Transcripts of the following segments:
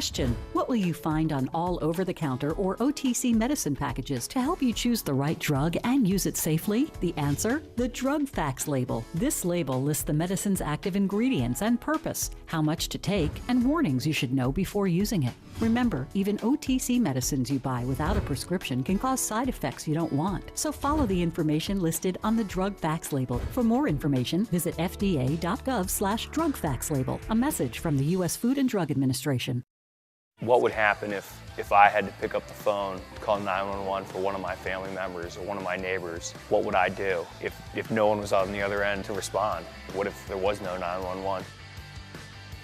Question: what will you find on all over-the-counter or OTC medicine packages to help you choose the right drug and use it safely? The answer: the drug facts label. This label lists the medicine's active ingredients and purpose, how much to take, and warnings you should know before using it. Remember, even OTC medicines you buy without a prescription can cause side effects you don't want. So follow the information listed on the drug facts label. For more information, visit fda.gov/drug facts label. A message from the U.S. Food and Drug Administration. What would happen if I had to pick up the phone, call 911 for one of my family members or one of my neighbors? What would I do if no one was on the other end to respond? What if there was no 911?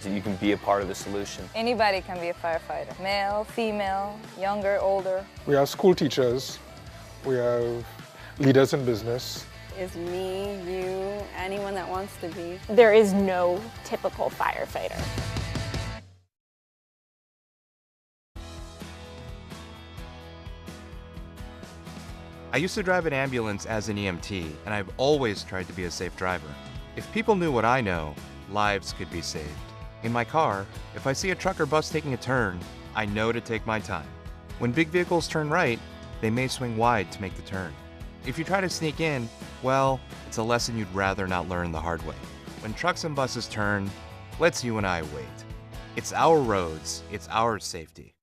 So you can be a part of the solution. Anybody can be a firefighter. Male, female, younger, older. We have school teachers. We have leaders in business. Is me, you, anyone that wants to be. There is no typical firefighter. I used to drive an ambulance as an EMT, and I've always tried to be a safe driver. If people knew what I know, lives could be saved. In my car, if I see a truck or bus taking a turn, I know to take my time. When big vehicles turn right, they may swing wide to make the turn. If you try to sneak in, well, it's a lesson you'd rather not learn the hard way. When trucks and buses turn, let's you and I wait. It's our roads, it's our safety.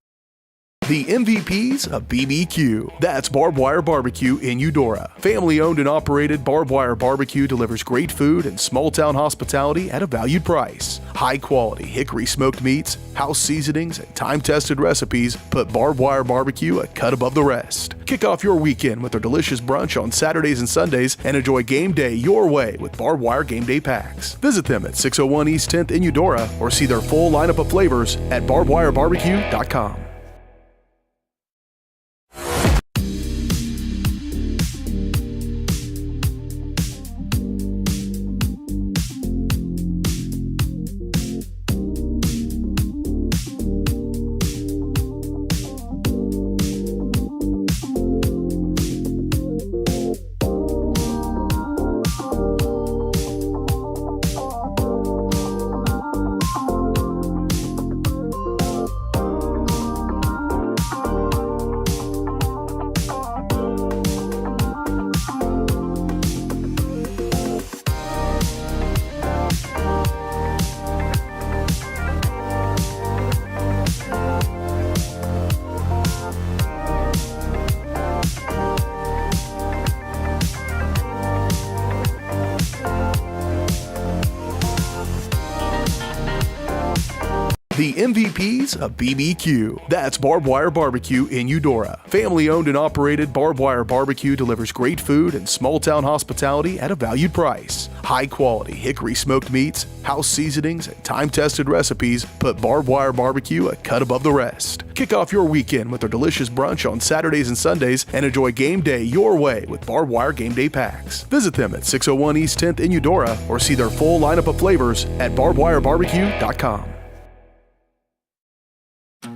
The MVPs of BBQ. That's Barbed Wire Barbecue in Eudora. Family owned and operated, Barbed Wire Barbecue delivers great food and small town hospitality at a valued price. High quality hickory smoked meats, house seasonings, and time tested recipes put Barbed Wire Barbecue a cut above the rest. Kick off your weekend with their delicious brunch on Saturdays and Sundays and enjoy game day your way with Barbed Wire Game Day Packs. Visit them at 601 East 10th in Eudora or see their full lineup of flavors at barbedwirebarbecue.com. The MVPs of BBQ. That's Barbed Wire Barbecue in Eudora. Family owned and operated, Barbed Wire Barbecue delivers great food and small town hospitality at a valued price. High quality hickory smoked meats, house seasonings, and time tested recipes put Barbed Wire Barbecue a cut above the rest. Kick off your weekend with their delicious brunch on Saturdays and Sundays and enjoy game day your way with Barbed Wire Game Day Packs. Visit them at 601 East 10th in Eudora or see their full lineup of flavors at barbedwirebarbecue.com.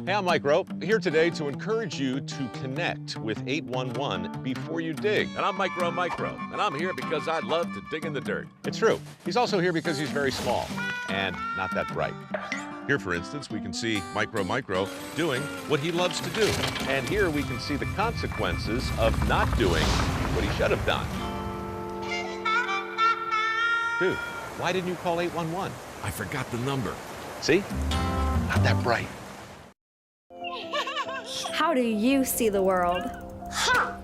Hey, I'm Mike Rope, here today to encourage you to connect with 811 before you dig. And I'm Micro, and I'm here because I love to dig in the dirt. It's true. He's also here because he's very small and not that bright. Here, for instance, we can see Micro doing what he loves to do. And here we can see the consequences of not doing what he should have done. Dude, why didn't you call 811? I forgot the number. See? Not that bright. How do you see the world? Ha!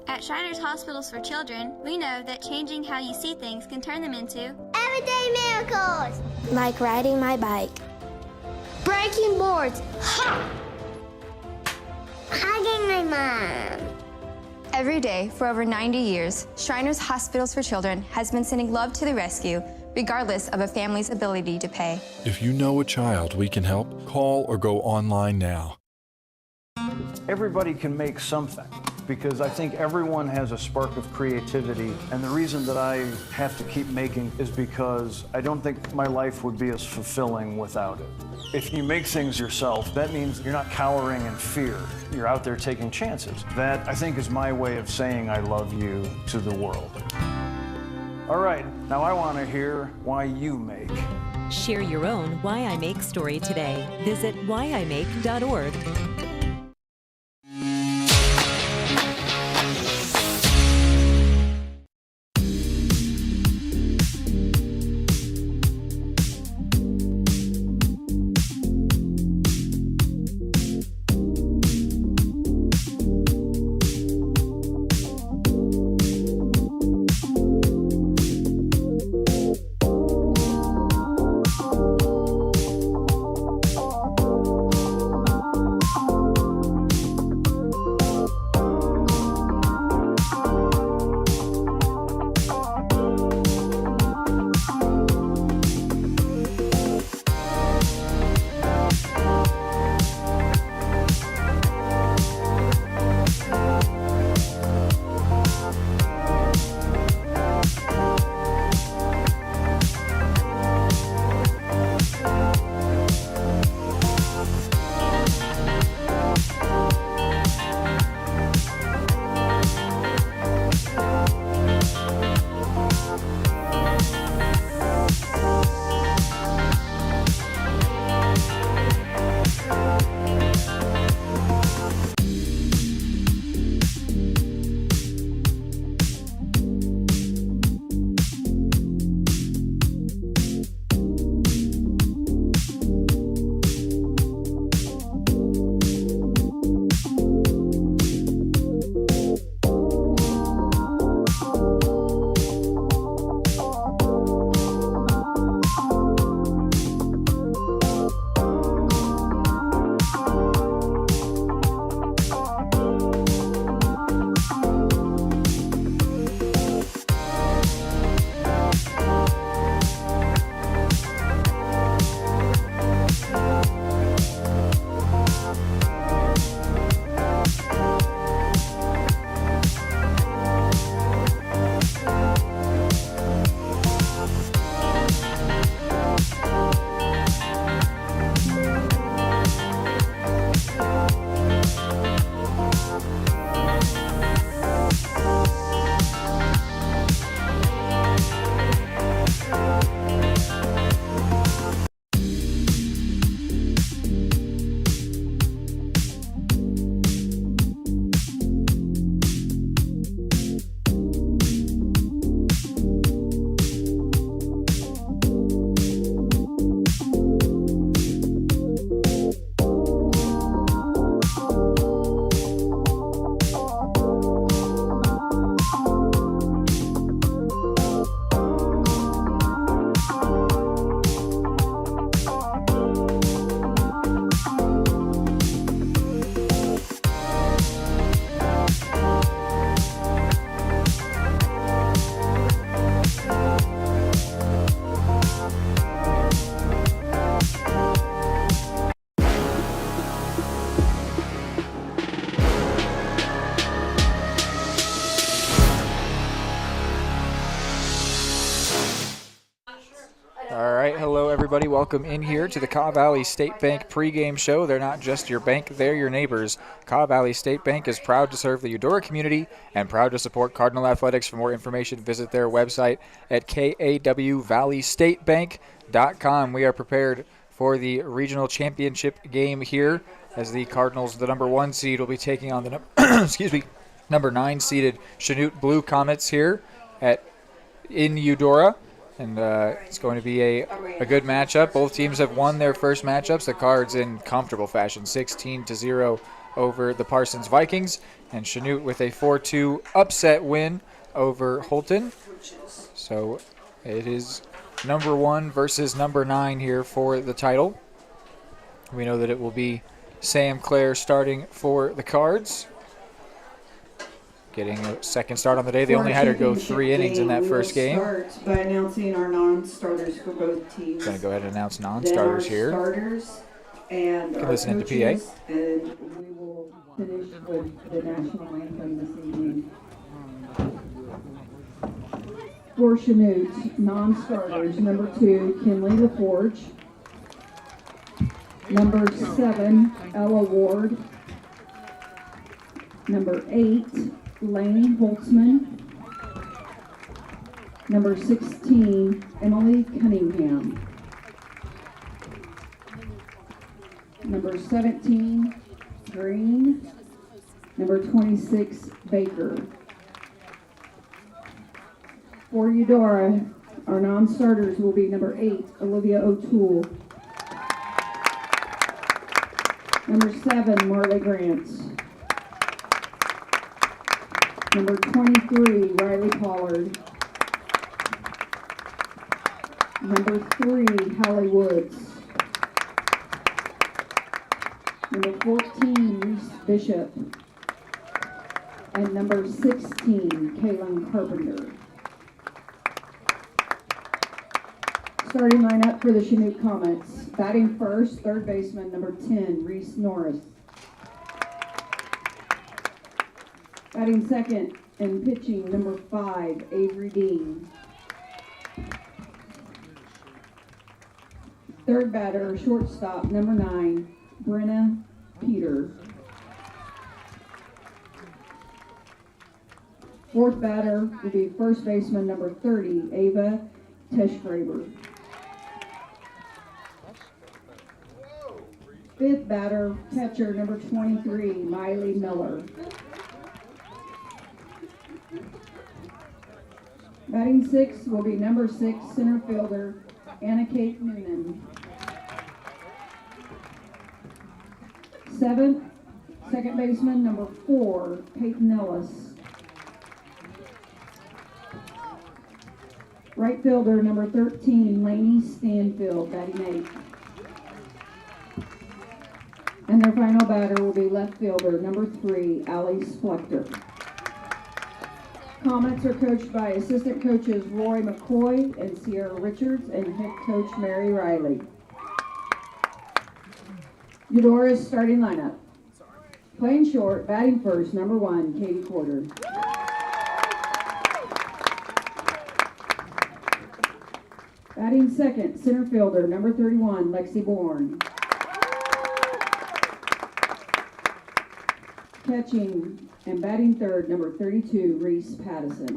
At Shriners Hospitals for Children, we know that changing how you see things can turn them into everyday miracles. Like riding my bike. Breaking boards. Ha! Hugging my mom. Every day for over 90 years, Shriners Hospitals for Children has been sending love to the rescue, regardless of a family's ability to pay. If you know a child we can help, call or go online now. Everybody can make something, because I think everyone has a spark of creativity, and the reason that I have to keep making is because I don't think my life would be as fulfilling without it. If you make things yourself, that means you're not cowering in fear. You're out there taking chances. That, I think, is my way of saying I love you to the world. All right, now I want to hear why you make. Share your own Why I Make story today. Visit whyimake.org. All right, hello everybody. Welcome in here to the Kaw Valley State Bank pregame show. They're not just your bank, they're your neighbors. Kaw Valley State Bank is proud to serve the Eudora community and proud to support Cardinal athletics. For more information, visit their website at kawvalleystatebank.com. We are prepared for the regional championship game here as the Cardinals, the number 1 seed, will be taking on the number 9 seeded Chanute Blue Comets here in Eudora. And it's going to be a good matchup. Both teams have won their first matchups. The Cards in comfortable fashion, 16-0 over the Parsons Vikings. And Chanute with a 4-2 upset win over Holton. So it is number 1 versus number 9 here for the title. We know that it will be Sam Clare starting for the Cards. Getting a second start on the day. They only had her go 3 innings in that first game. Start by announcing our non-starters for both teams. Going to go ahead and announce non-starters here. Starters and our listen to PA. And we will finish with the national anthem this evening. For Chanute, non-starters, number 2, Kinley LaForge. Number 7, Ella Ward. Number 8, Laney Holtzman. Number 16, Emily Cunningham. number 17, Green, number 26, Baker. For Eudora, our non-starters will be number 8, Olivia O'Toole, number 7, Marley Grant, number 23, Riley Pollard, number 3, Hallie Woods, number 14, Reese Bishop, and number 16, Kaylin Carpenter. Starting lineup for the Chanute Comets. Batting first, third baseman, number 10, Reese Norris. Batting second and pitching, number 5, Avery Dean. Third batter, shortstop, number 9, Brenna Peter. Fourth batter will be first baseman, number 30, Ava Teschgraber. Fifth batter, catcher, number 23, Miley Miller. Batting sixth will be number 6, center fielder, Anna Kate Noonan. Seventh, second baseman, number 4, Peyton Ellis. Right fielder, number 13, Lainey Stanfield, batting 8. And their final batter will be left fielder, number 3, Allie Splector. Comets are coached by assistant coaches Roy McCoy and Sierra Richards and head coach Mary Riley. Eudora's starting lineup. Playing short, batting first, number 1, Katie Porter. Batting second, center fielder, number 31, Lexi Bourne. Catching and batting third, number 32, Reese Pattison.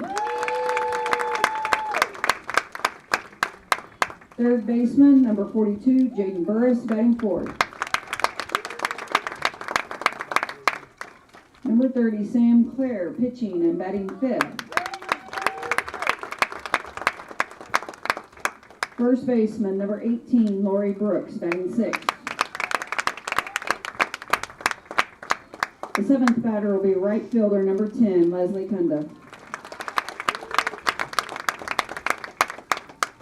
Third baseman, number 42, Jaden Burris, batting fourth. Number 30, Sam Clare, pitching and batting fifth. First baseman, number 18, Lori Brooks, batting sixth. The seventh batter will be right fielder, number 10, Leslie Kunda.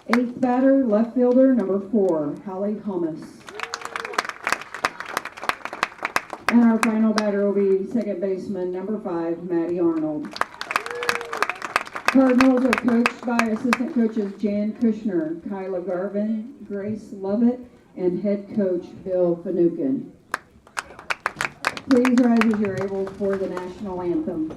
Eighth batter, left fielder, number 4, Holly Hummus. And our final batter will be second baseman, number 5, Maddie Arnold. Cardinals are coached by assistant coaches Jan Kushner, Kyla Garvin, Grace Lovett, and head coach Bill Finucane. Please rise as you're able for the national anthem.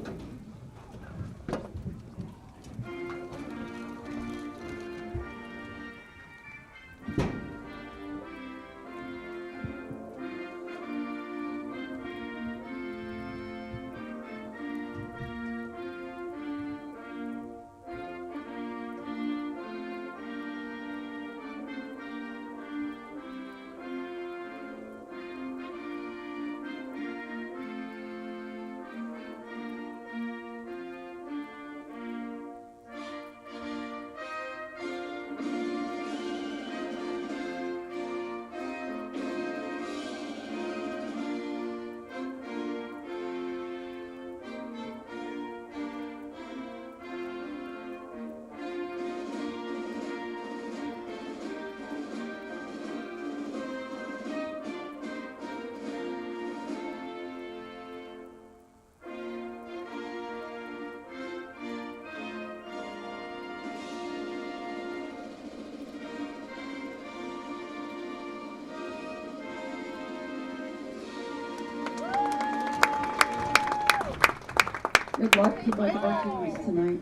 Good luck to both of our teams tonight.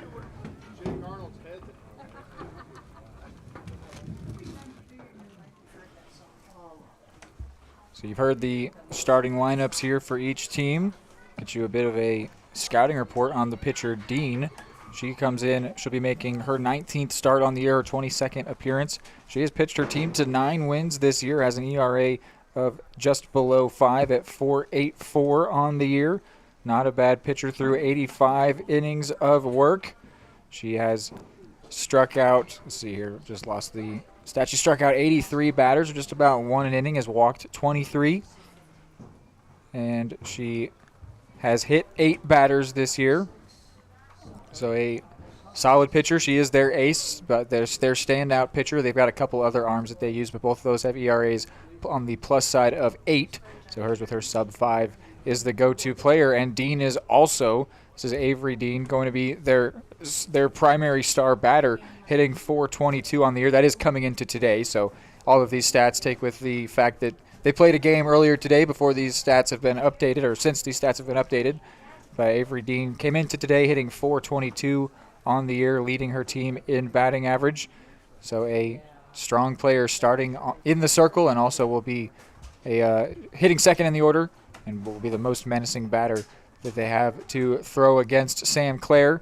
So you've heard the starting lineups here for each team. Get you a bit of a scouting report on the pitcher, Dean. She comes in, she'll be making her 19th start on the year, her 22nd appearance. She has pitched her team to 9 wins this year, has an ERA of just below 5 at 4.84 on the year. Not a bad pitcher through 85 innings of work. She has struck out, let's see here, just lost the stat. She struck out 83 batters, or just about 1 an inning, has walked 23. And she has hit 8 batters this year. So a solid pitcher. She is their ace, but their standout pitcher. They've got a couple other arms that they use, but both of those have ERAs on the plus side of 8. So hers with her sub 5 is the go-to player. And Dean is also, this is Avery Dean, going to be their primary star batter, hitting .422 on the year. That is coming into today. So all of these stats take with the fact that they played a game earlier today before these stats have been updated, or since these stats have been updated. But Avery Dean came into today hitting .422 on the year, leading her team in batting average. So a strong player starting in the circle, and also will be hitting second in the order, and will be the most menacing batter that they have to throw against Sam Clare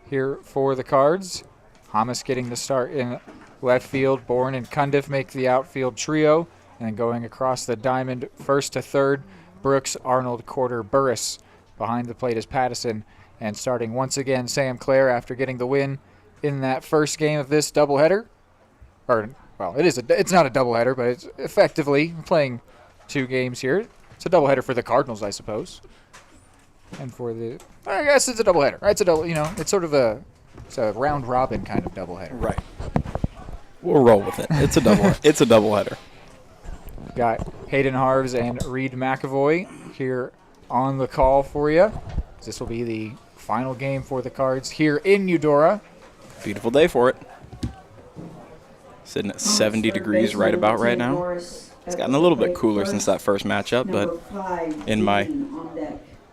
here for the Cards. Hamas getting the start in left field. Bourne and Cundiff make the outfield trio. And going across the diamond, first to third, Brooks, Arnold, Corder, Burris. Behind the plate is Pattison. And starting once again, Sam Clare, after getting the win in that first game of this doubleheader. Or, well, it's not a doubleheader, but it's effectively playing 2 games here. It's a doubleheader for the Cardinals, I suppose. And for the, I guess it's a doubleheader. Right? It's a double, it's sort of a round robin kind of doubleheader. Right. We'll roll with it. It's a doubleheader. Got Hayden Harves and Reed McAvoy here on the call for you. This will be the final game for the Cards here in Eudora. Beautiful day for it. Sitting at 70 degrees right about right now. It's gotten a little bit cooler since that first matchup, but in my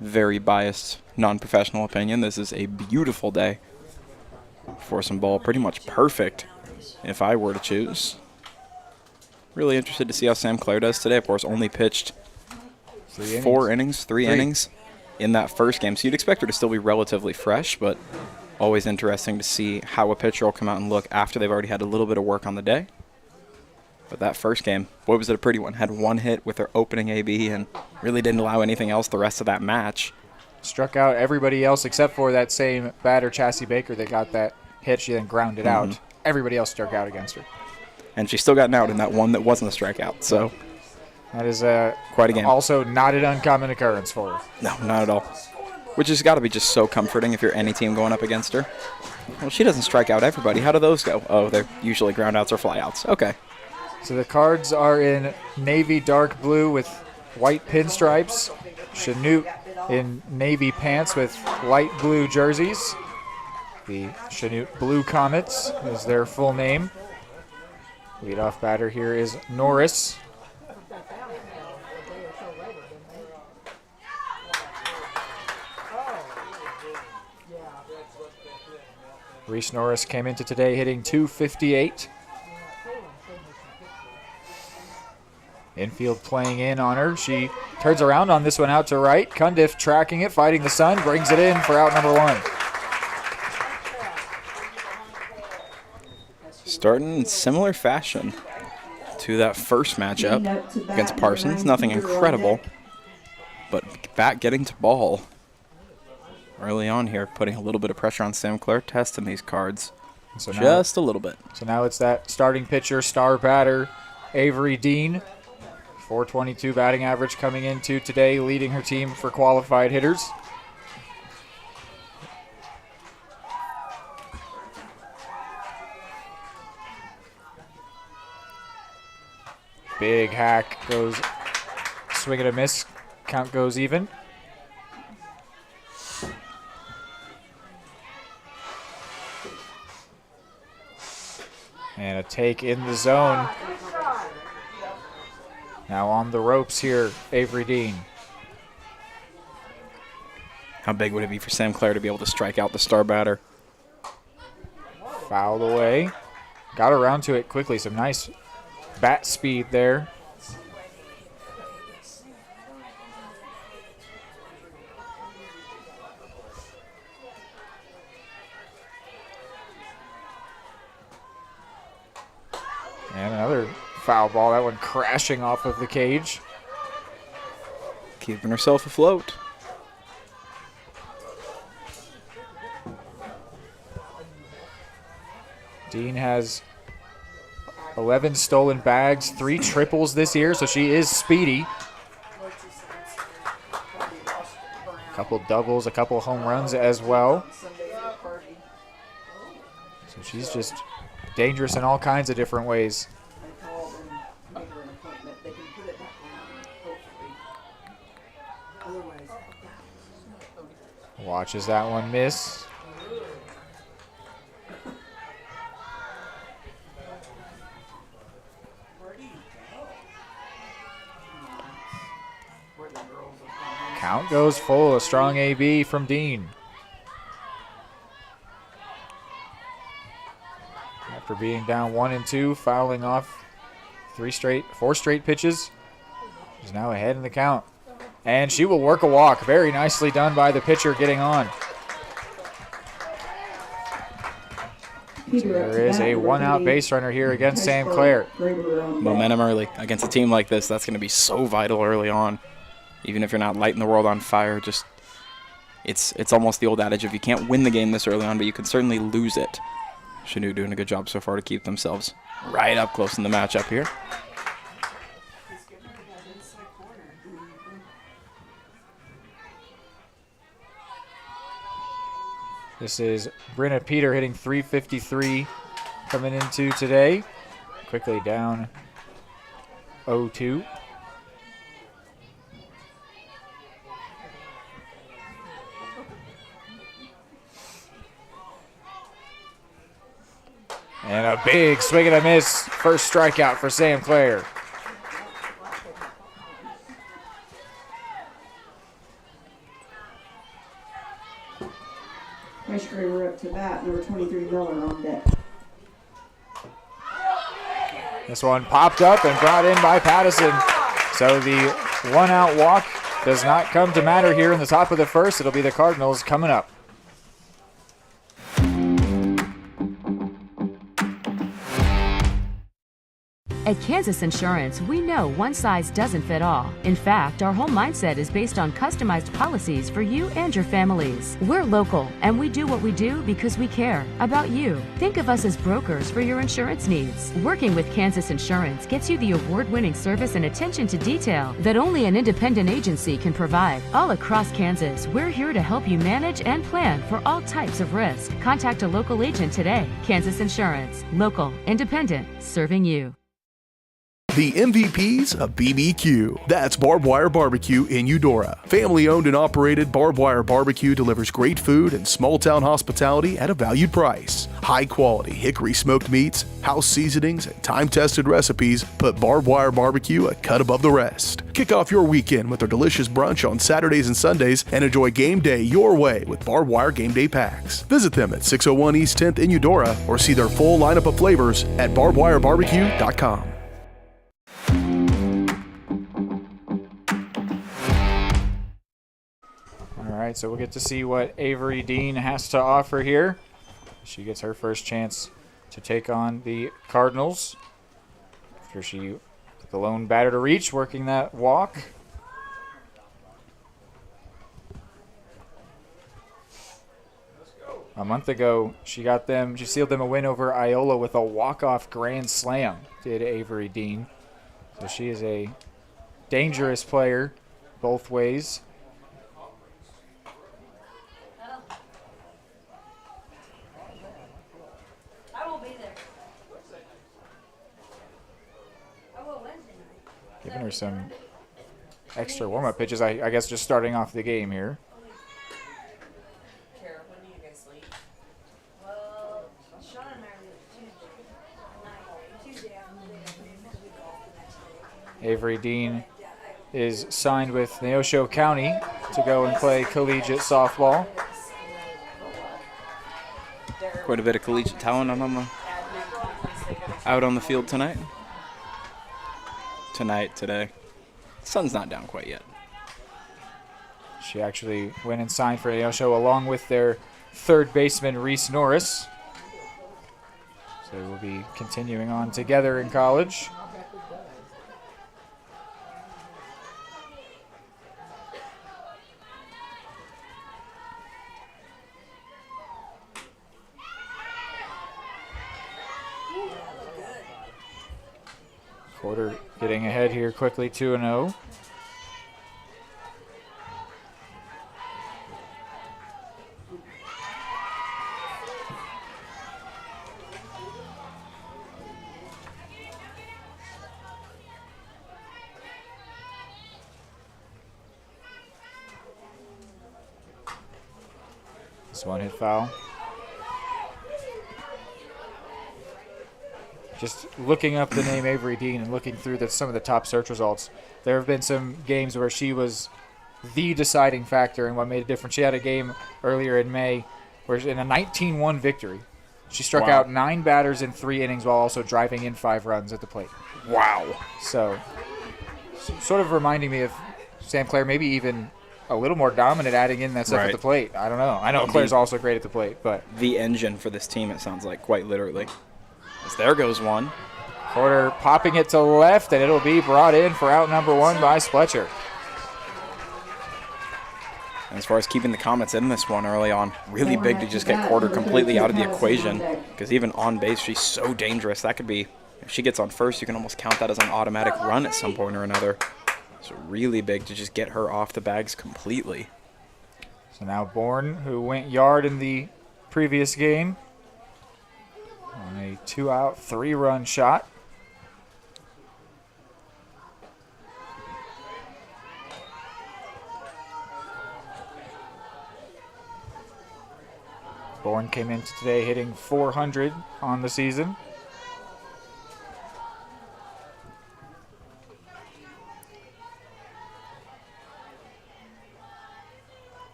very biased, non-professional opinion, this is a beautiful day for some ball. Pretty much perfect if I were to choose. Really interested to see how Sam Clare does today. Of course, only pitched 3 innings in that first game. So you'd expect her to still be relatively fresh, but always interesting to see how a pitcher will come out and look after they've already had a little bit of work on the day. But that first game, boy, was it a pretty one. Had 1 hit with her opening AB and really didn't allow anything else the rest of that match. Struck out everybody else except for that same batter, Chassie Baker, that got that hit. She then grounded out. Everybody else struck out against her. And she still got out in that one that wasn't a strikeout. So that is quite a game. Also not an uncommon occurrence for her. No, not at all. Which has got to be just so comforting if you're any team going up against her. Well, she doesn't strike out everybody. How do those go? Oh, they're usually groundouts or flyouts. Okay. So the Cards are in navy dark blue with white pinstripes. Chanute in navy pants with light blue jerseys. The Chanute Blue Comets is their full name. Leadoff batter here is Norris. Reese Norris came into today hitting .258. Infield playing in on her. She turns around on this one out to right. Cundiff tracking it, fighting the sun, brings it in for out number 1. Starting in similar fashion to that first matchup against Parsons. Nothing incredible, but bat getting to ball early on here, putting a little bit of pressure on Sam Clare, testing these Cards so just a little bit. So now it's that starting pitcher, star batter, Avery Dean. .422 batting average coming into today, leading her team for qualified hitters. Big hack goes, swing and a miss, count goes even. And a take in the zone. Now on the ropes here, Avery Dean. How big would it be for Sam Clare to be able to strike out the star batter? Fouled away. Got around to it quickly. Some nice bat speed there. And another foul ball. That one crashing off of the cage. Keeping herself afloat. Dean has 11 stolen bags, 3 triples this year, so she is speedy. A couple doubles, a couple home runs as well. So she's just dangerous in all kinds of different ways. Watches that one miss. Count goes full. A strong AB from Dean. After being down 1 and 2, fouling off 4 straight pitches, she's now ahead in the count. And she will work a walk. Very nicely done by the pitcher getting on. There is a 1-out base runner here against Sam Clare. Momentum early against a team like this. That's going to be so vital early on. Even if you're not lighting the world on fire, just it's almost the old adage of you can't win the game this early on, but you can certainly lose it. Chanute doing a good job so far to keep themselves right up close in the matchup here. This is Brenna Peter hitting .353 coming into today. Quickly down 0-2. And a big swing and a miss. First strikeout for Sam Clare. Ice Creamer up to bat, number 23 Miller on deck. This one popped up and brought in by Pattison. So the 1-out walk does not come to matter here in the top of the first. It'll be the Cardinals coming up. At Kansas Insurance, we know one size doesn't fit all. In fact, our whole mindset is based on customized policies for you and your families. We're local, and we do what we do because we care about you. Think of us as brokers for your insurance needs. Working with Kansas Insurance gets you the award-winning service and attention to detail that only an independent agency can provide. All across Kansas, we're here to help you manage and plan for all types of risk. Contact a local agent today. Kansas Insurance. Local, independent, serving you. The MVPs of BBQ. That's Barbed Wire Barbecue in Eudora. Family owned and operated, Barbed Wire Barbecue delivers great food and small town hospitality at a valued price. High quality hickory smoked meats, house seasonings, and time tested recipes put Barbed Wire Barbecue a cut above the rest. Kick off your weekend with their delicious brunch on Saturdays and Sundays and enjoy game day your way with Barbed Wire Game Day Packs. Visit them at 601 East 10th in Eudora or see their full lineup of flavors at barbedwirebarbecue.com. All right, so we'll get to see what Avery Dean has to offer here. She gets her first chance to take on the Cardinals after she took the lone batter to reach, working that walk. A month ago, she sealed them a win over Iola with a walk-off grand slam, did Avery Dean. So she is a dangerous player both ways. Giving her some extra warm-up pitches, I guess just starting off the game here. Avery Dean is signed with Neosho County to go and play collegiate softball. Quite a bit of collegiate talent out on the field tonight. Today. Sun's not down quite yet. She actually went and signed for Neosho along with their third baseman, Reese Norris. So we'll be continuing on together in college. Porter getting ahead here quickly, 2-0. This one hit foul. Just looking up the name Avery Dean and looking through some of the top search results, there have been some games where she was the deciding factor and what made a difference. She had a game earlier in May where in a 19-1 victory, she struck out 9 batters in 3 innings while also driving in 5 runs at the plate. Wow. So, sort of reminding me of Sam Claire, maybe even a little more dominant adding in that stuff at the plate. I don't know. I know Claire's also great at the plate, but the engine for this team, it sounds like, quite literally. As there goes one. Porter popping it to left, and it'll be brought in for out number 1 by Spletcher. And as far as keeping the Comets in this one early on, really big to just get Porter completely out of the equation, because even on base, she's so dangerous. That could be, if she gets on first, you can almost count that as an automatic run at some point or another. So really big to just get her off the bags completely. So now Bourne, who went yard in the previous game, on a 2-out, 3-run shot. Bourne came into today hitting .400 on the season.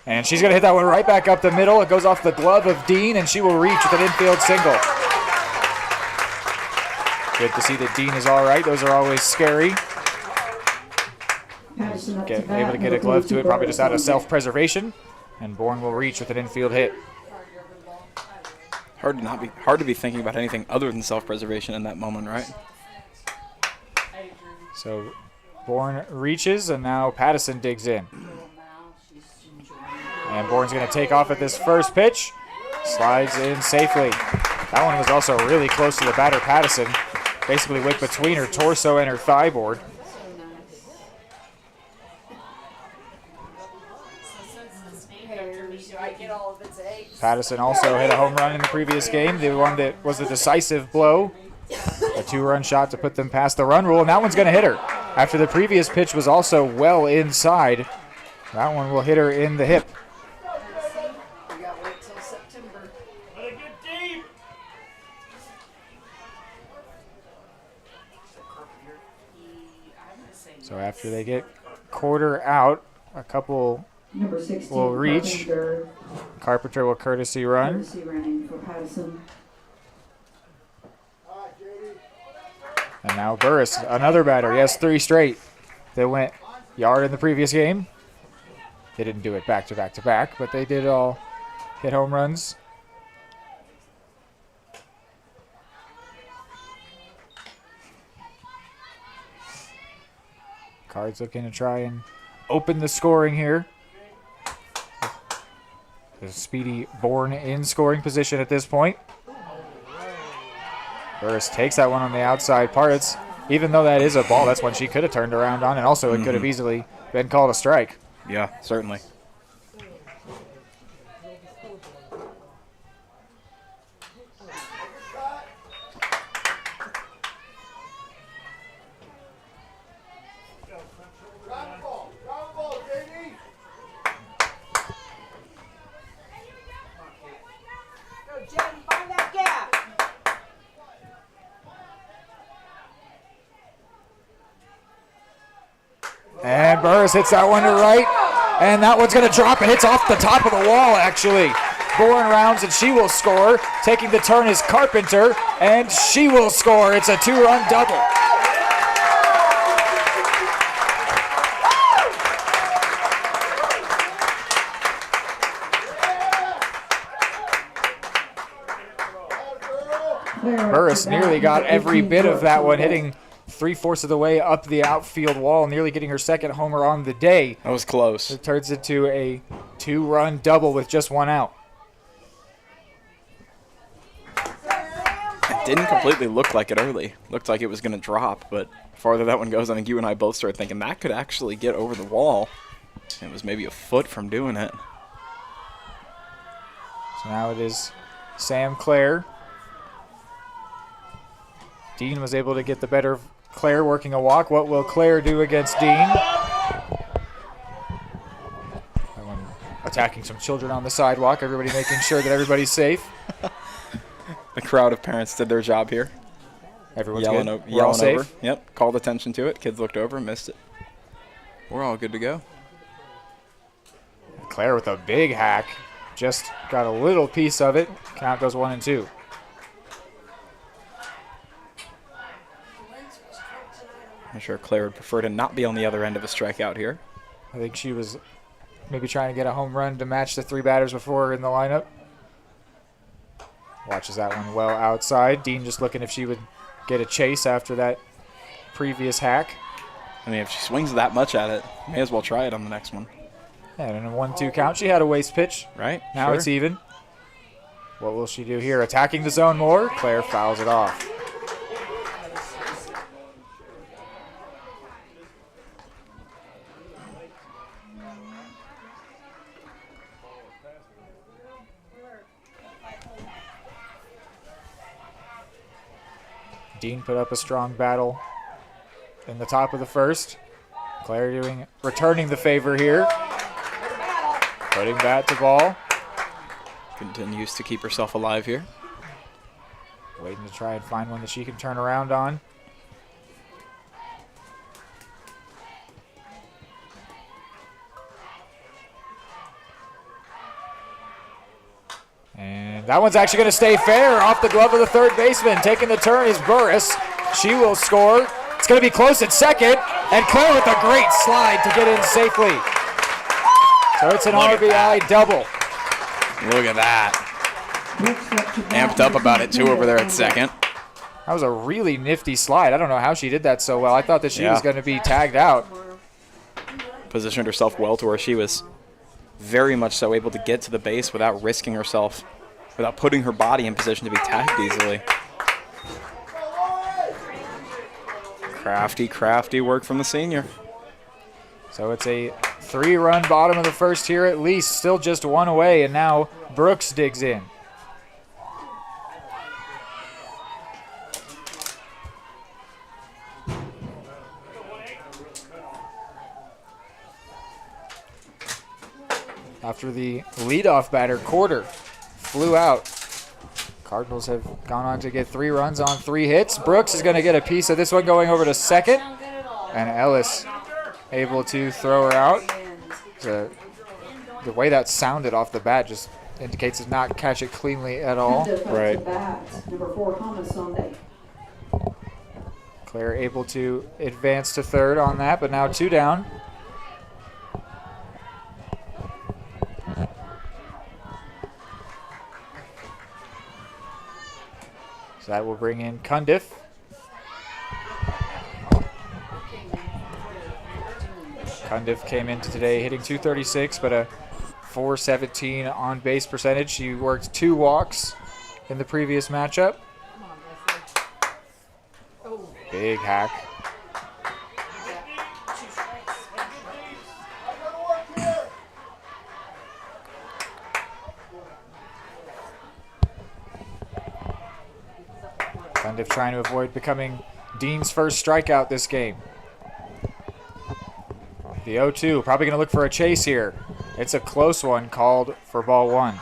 And she's going to hit that one right back up the middle. It goes off the glove of Dean, and she will reach with an infield single. Good to see that Dean is all right. Those are always scary. Able to get a glove to it, probably just out of self-preservation. And Bourne will reach with an infield hit. Hard to be thinking about anything other than self-preservation in that moment, right? So Bourne reaches, and now Pattison digs in. And Bourne's going to take off at this first pitch. Slides in safely. That one was also really close to the batter, Pattison. Basically went between her torso and her thigh board. Pattison also hit a home run in the previous game, the one that was the decisive blow. A 2-run shot to put them past the run rule, and that one's going to hit her. After the previous pitch was also well inside, that one will hit her in the hip. So after they get quarter out, a couple will reach. Carpenter will courtesy run. And now Burris, another batter. He has 3 straight. They went yard in the previous game. They didn't do it back to back to back, but they did all hit home runs. Cards looking to try and open the scoring here. The speedy Bourne in scoring position at this point. Burris takes that one on the outside part. Even though that is a ball, that's one she could have turned around on, and also it could have easily been called a strike. Yeah, certainly. And Burris hits that one to right, and that one's going to drop. It hits off the top of the wall, actually. Bourne rounds, and she will score. Taking the turn is Carpenter, and she will score. It's a 2-run double. Burris nearly got every bit of that one, hitting 3/4 of the way up the outfield wall, nearly getting her second homer on the day. That was close. It turns into a 2-run double with just 1 out. didn't completely look like it early. Looked like it was going to drop, but farther that one goes, I think you and I both started thinking that could actually get over the wall. It was maybe a foot from doing it. So now it is Sam Clare. Dean was able to get the better of Claire working a walk. What will Claire do against Dean? Everyone attacking some children on the sidewalk. Everybody making sure that everybody's safe. The crowd of parents did their job here. Everyone's yelling good. Yelling all safe. over. Yep, called attention to it. Kids looked over, missed it. We're all good to go. Claire with a big hack. Just got a little piece of it. Count goes 1 and 2. I'm sure Claire would prefer to not be on the other end of a strikeout here. I think she was maybe trying to get a home run to match the 3 batters before her in the lineup. Watches that one well outside. Dean just looking if she would get a chase after that previous hack. I mean, if she swings that much at it, may as well try it on the next one. And in a 1-2 count, she had a waste pitch. Right. Now it's even. What will she do here? Attacking the zone more. Claire fouls it off. Dean put up a strong battle in the top of the first. Claire returning the favor here. Putting bat to ball. Continues to keep herself alive here. Waiting to try and find one that she can turn around on. And that one's actually going to stay fair off the glove of the third baseman. Taking the turn is Burris. She will score. It's going to be close at second. And Claire with a great slide to get in safely. So it's an RBI double. Look at that. Amped up about it, too, over there at second. That was a really nifty slide. I don't know how she did that so well. I thought that she was going to be tagged out. Positioned herself well to where she was very much so able to get to the base without risking herself, without putting her body in position to be tagged easily. Crafty work from the senior. So it's a 3-run bottom of the first here at least. Still just 1 away, and now Brooks digs in. After the leadoff batter, Quarter, flew out. Cardinals have gone on to get 3 runs on 3 hits. Brooks is going to get a piece of this one going over to second. And Ellis able to throw her out. The way that sounded off the bat just indicates it's not catch it cleanly at all. Right. Number 4, Thomas Sunday. Claire able to advance to third on that, but now 2 down. So that will bring in Cundiff. Cundiff came into today hitting .236, but a .417 on base percentage. She worked 2 walks in the previous matchup. Big hack. Cundiff trying to avoid becoming Dean's first strikeout this game. The 0-2, probably going to look for a chase here. It's a close one, called for ball 1.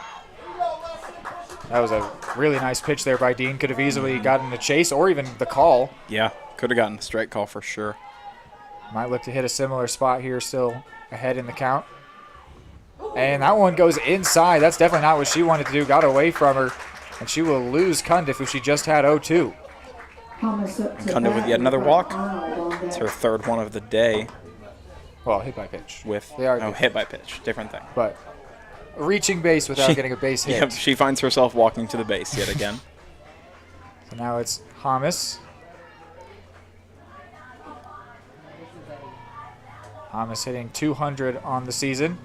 That was a really nice pitch there by Dean. Could have easily gotten the chase or even the call. Yeah, could have gotten the strike call for sure. Might look to hit a similar spot here, still ahead in the count. And that one goes inside. That's definitely not what she wanted to do. Got away from her. And she will lose Cundiff, who she just had 0-2. Cundiff with yet another walk. It's her 3rd one of the day. Well, hit by pitch. Hit by pitch. Different thing. But reaching base without getting a base hit. Yep, she finds herself walking to the base yet again. So now it's Hamas. Hamas hitting 200 on the season.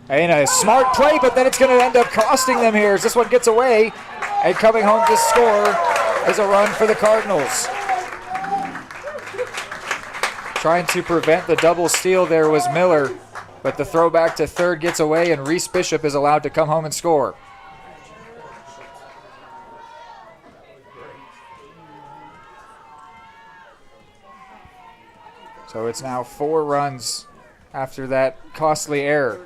And a smart play, but then it's going to end up costing them here as this one gets away. And coming home to score is a run for the Cardinals. Trying to prevent the double steal there was Miller, but the throw back to third gets away, and Reese Bishop is allowed to come home and score. So it's now 4 runs after that costly error.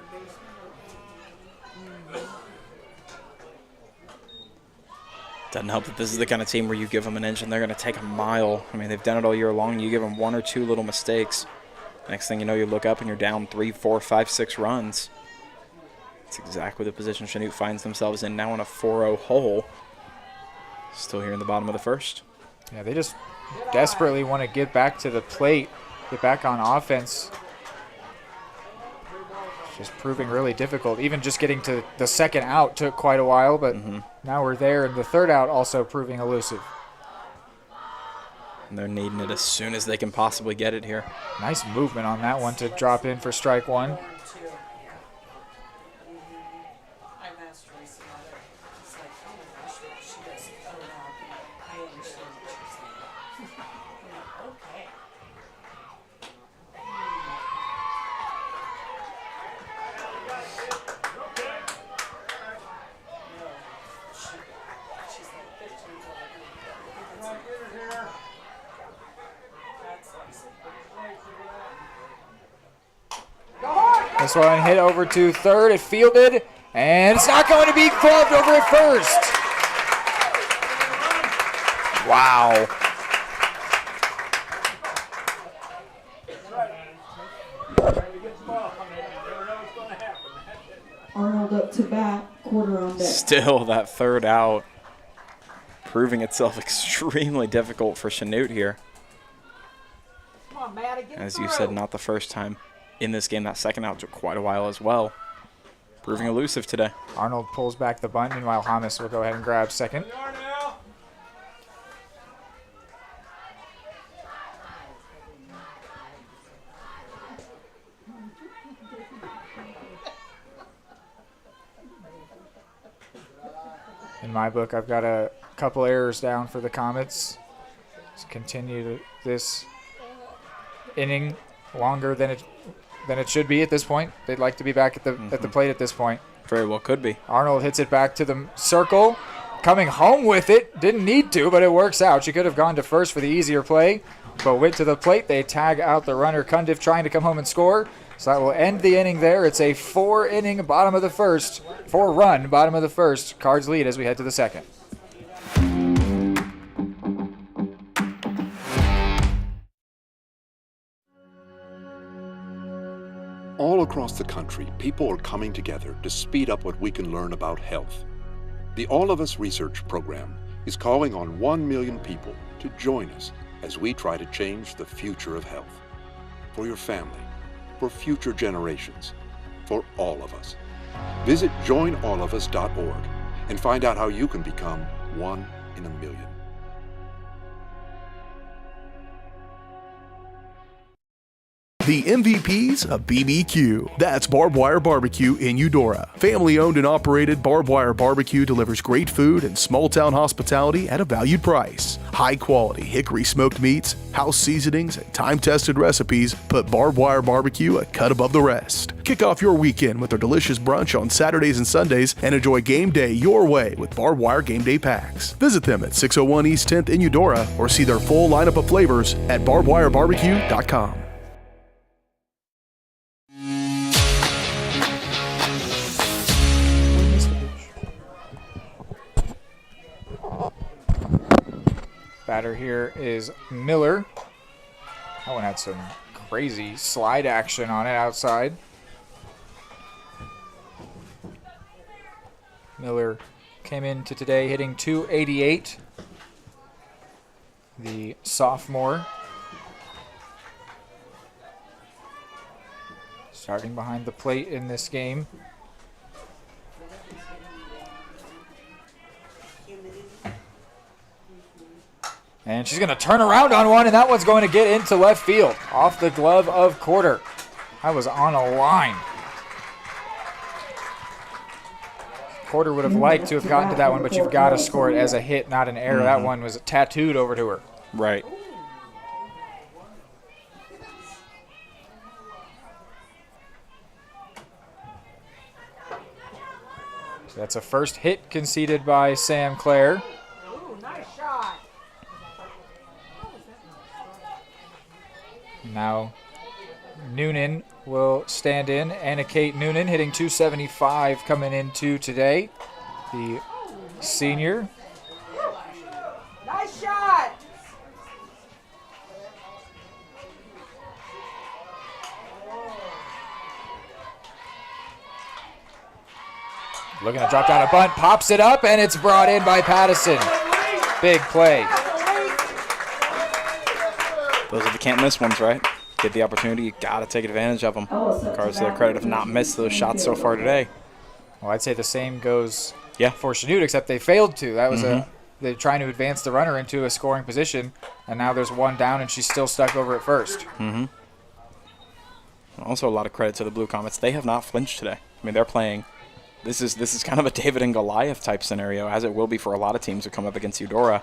Doesn't help that this is the kind of team where you give them an inch and they're going to take a mile. I mean, they've done it all year long. You give them 1 or 2 little mistakes. Next thing you know, you look up and you're down 3, 4, 5, 6 runs. That's exactly the position Chanute finds themselves in now in a 4-0 hole. Still here in the bottom of the first. Yeah, they just desperately want to get back to the plate, get back on offense. Just proving really difficult. Even just getting to the second out took quite a while, but now we're there, and the third out also proving elusive. And they're needing it as soon as they can possibly get it here. Nice movement on that one to drop in for strike 1. This one hit over to third, it fielded, and it's not going to be gloved over at first. Wow. Arnold up to bat, quarter on deck. Still that third out, proving itself extremely difficult for Chanute here. As you said, not the first time in this game. That second out took quite a while as well. Proving elusive today. Arnold pulls back the bunt. Meanwhile, Hamas will go ahead and grab second. In my book, I've got a couple errors down for the Comets. Let's continue this inning longer than it should be at this point. They'd like to be back at the plate at this point. Very well could be. Arnold hits it back to the circle. Coming home with it. Didn't need to, but it works out. She could have gone to first for the easier play, but went to the plate. They tag out the runner. Cundiff trying to come home and score. So that will end the inning there. It's a 4-inning bottom of the first. 4-run bottom of the first. Cards lead as we head to the second. All across the country, people are coming together to speed up what we can learn about health. The All of Us Research Program is calling on 1 million people to join us as we try to change the future of health. For your family, for future generations, for all of us. Visit joinallofus.org and find out how you can become 1 in a million. The MVPs of BBQ. That's Barbed Wire Barbecue in Eudora. Family owned and operated, Barbed Wire Barbecue delivers great food and small town hospitality at a valued price. High quality hickory smoked meats, house seasonings, and time tested recipes put Barbed Wire Barbecue a cut above the rest. Kick off your weekend with their delicious brunch on Saturdays and Sundays and enjoy game day your way with Barbed Wire Game Day Packs. Visit them at 601 East 10th in Eudora or see their full lineup of flavors at barbedwirebarbecue.com. Batter here is Miller. That one had some crazy slide action on it outside. Miller came into today hitting .288. The sophomore. Starting behind the plate in this game. And she's going to turn around on one, and that one's going to get into left field. Off the glove of Quarter. That was on a line. Porter would have liked to have gotten to that one, but you've got to score it as a hit, not an error. That one was tattooed over to her. Right. So that's a first hit conceded by Sam Clare. Ooh, nice shot. Now Noonan will stand in. Anna Kate Noonan hitting .275 coming into today. The senior. Nice shot. Looking to drop down a bunt, pops it up, and it's brought in by Pattison. Big play. Those are the can't miss ones, right? Get the opportunity, you got to take advantage of them. Cards to their credit have not missed those shots so far today. Well, I'd say the same goes for Chanute, except they failed to. That was they're trying to advance the runner into a scoring position, and now there's one down, and she's still stuck over at first. Also, a lot of credit to the Blue Comets. They have not flinched today. I mean, they're playing. This is kind of a David and Goliath type scenario, as it will be for a lot of teams who come up against Eudora.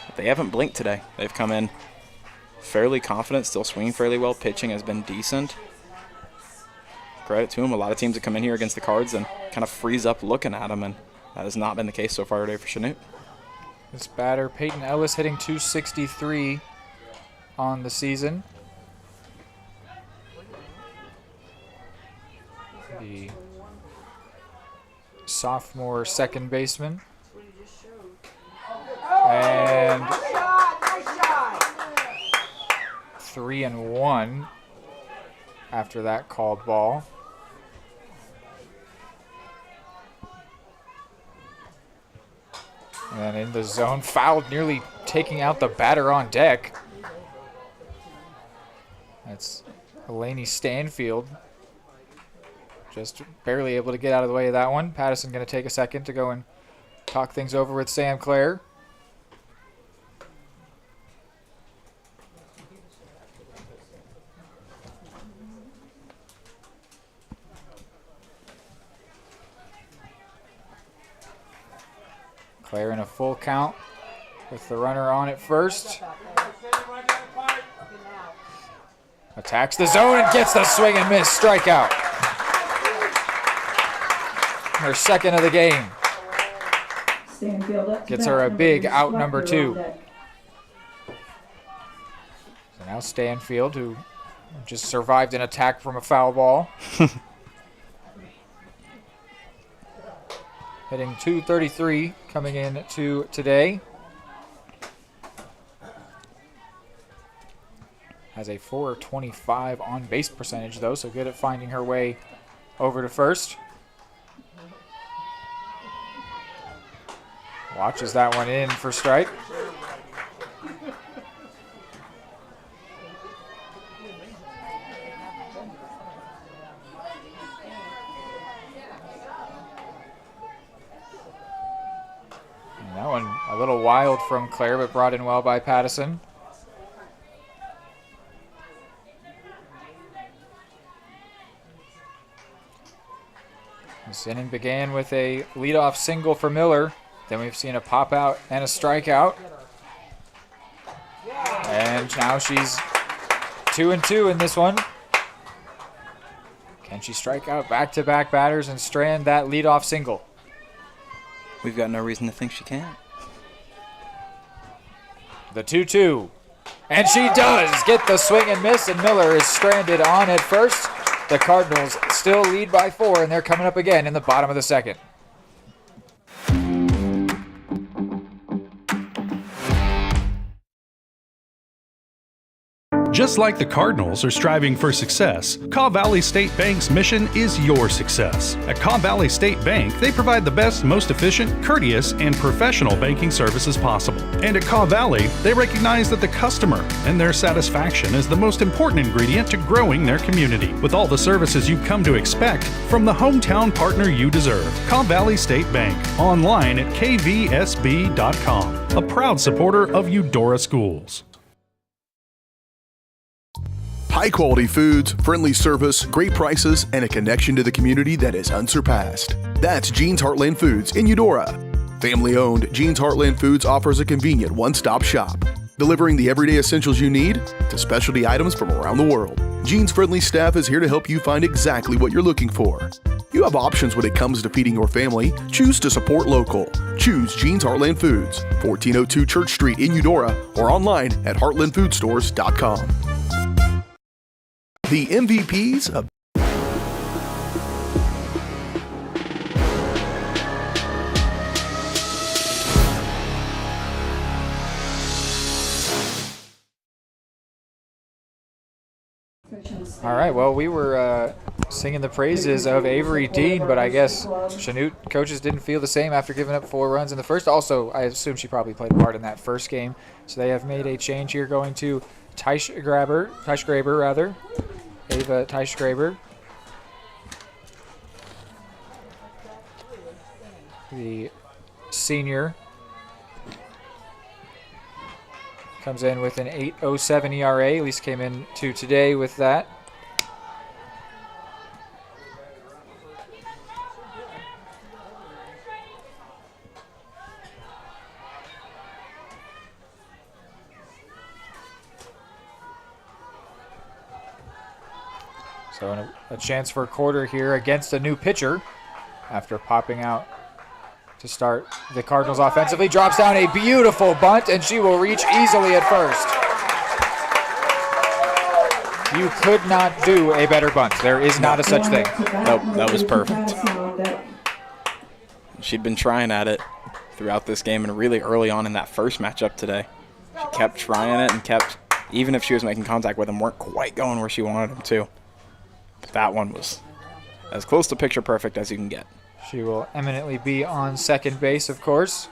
But they haven't blinked today. They've come in fairly confident, still swinging fairly well. Pitching has been decent. Credit to them. A lot of teams that come in here against the Cards and kind of freeze up looking at them, and that has not been the case so far today for Chanute. This batter, Peyton Ellis, hitting .263 on the season. The sophomore second baseman. And 3-1 after that called ball. And then in the zone, fouled, nearly taking out the batter on deck. That's Elaney Stanfield. Just barely able to get out of the way of that one. Pattison going to take a second to go and talk things over with Sam Clare. Clare in a full count with the runner on at first. Attacks the zone and gets the swing and miss strikeout. Her second of the game. Gets her a big out number 2. So now Stanfield, who just survived an attack from a foul ball. Hitting .233 coming in to today. Has a .425 on base percentage though, so good at finding her way over to first. Watches that one in for strike. And that one a little wild from Clare, but brought in well by Pattison. This inning began with a leadoff single for Miller. Then we've seen a pop out and a strikeout. And now she's 2-2 in this one. Can she strike out back-to-back batters and strand that leadoff single? We've got no reason to think she can't. The 2-2. And she does get the swing and miss, and Miller is stranded on at first. The Cardinals still lead by 4, and they're coming up again in the bottom of the second. Just like the Cardinals are striving for success, Kaw Valley State Bank's mission is your success. At Kaw Valley State Bank, they provide the best, most efficient, courteous, and professional banking services possible. And at Kaw Valley, they recognize that the customer and their satisfaction is the most important ingredient to growing their community. With all the services you've come to expect from the hometown partner you deserve, Kaw Valley State Bank, online at kvsb.com, a proud supporter of Eudora Schools. High-quality foods, friendly service, great prices, and a connection to the community that is unsurpassed. That's Jean's Heartland Foods in Eudora. Family-owned, Jean's Heartland Foods offers a convenient one-stop shop, delivering the everyday essentials you need to specialty items from around the world. Jean's friendly staff is here to help you find exactly what you're looking for. You have options when it comes to feeding your family. Choose to support local. Choose Jean's Heartland Foods, 1402 Church Street in Eudora, or online at heartlandfoodstores.com. The MVPs of All right, well, we were singing the praises of Avery Dean, but I guess Chanute coaches didn't feel the same after giving up 4 runs in the first. Also, I assume she probably played a part in that first game. So they have made a change here, going to Teichgraber, Ava Teichgraber. The senior comes in with an 8.07 ERA, at least came in to today with that. So a chance for a quarter here against a new pitcher after popping out to start the Cardinals offensively. Drops down a beautiful bunt, and she will reach easily at first. You could not do a better bunt. There is not a such thing. Nope, that was perfect. She'd been trying at it throughout this game and really early on in that first matchup today. She kept trying it and kept, even if she was making contact with them, weren't quite going where she wanted them to. But that one was as close to picture perfect as you can get. She will eminently be on second base, of course.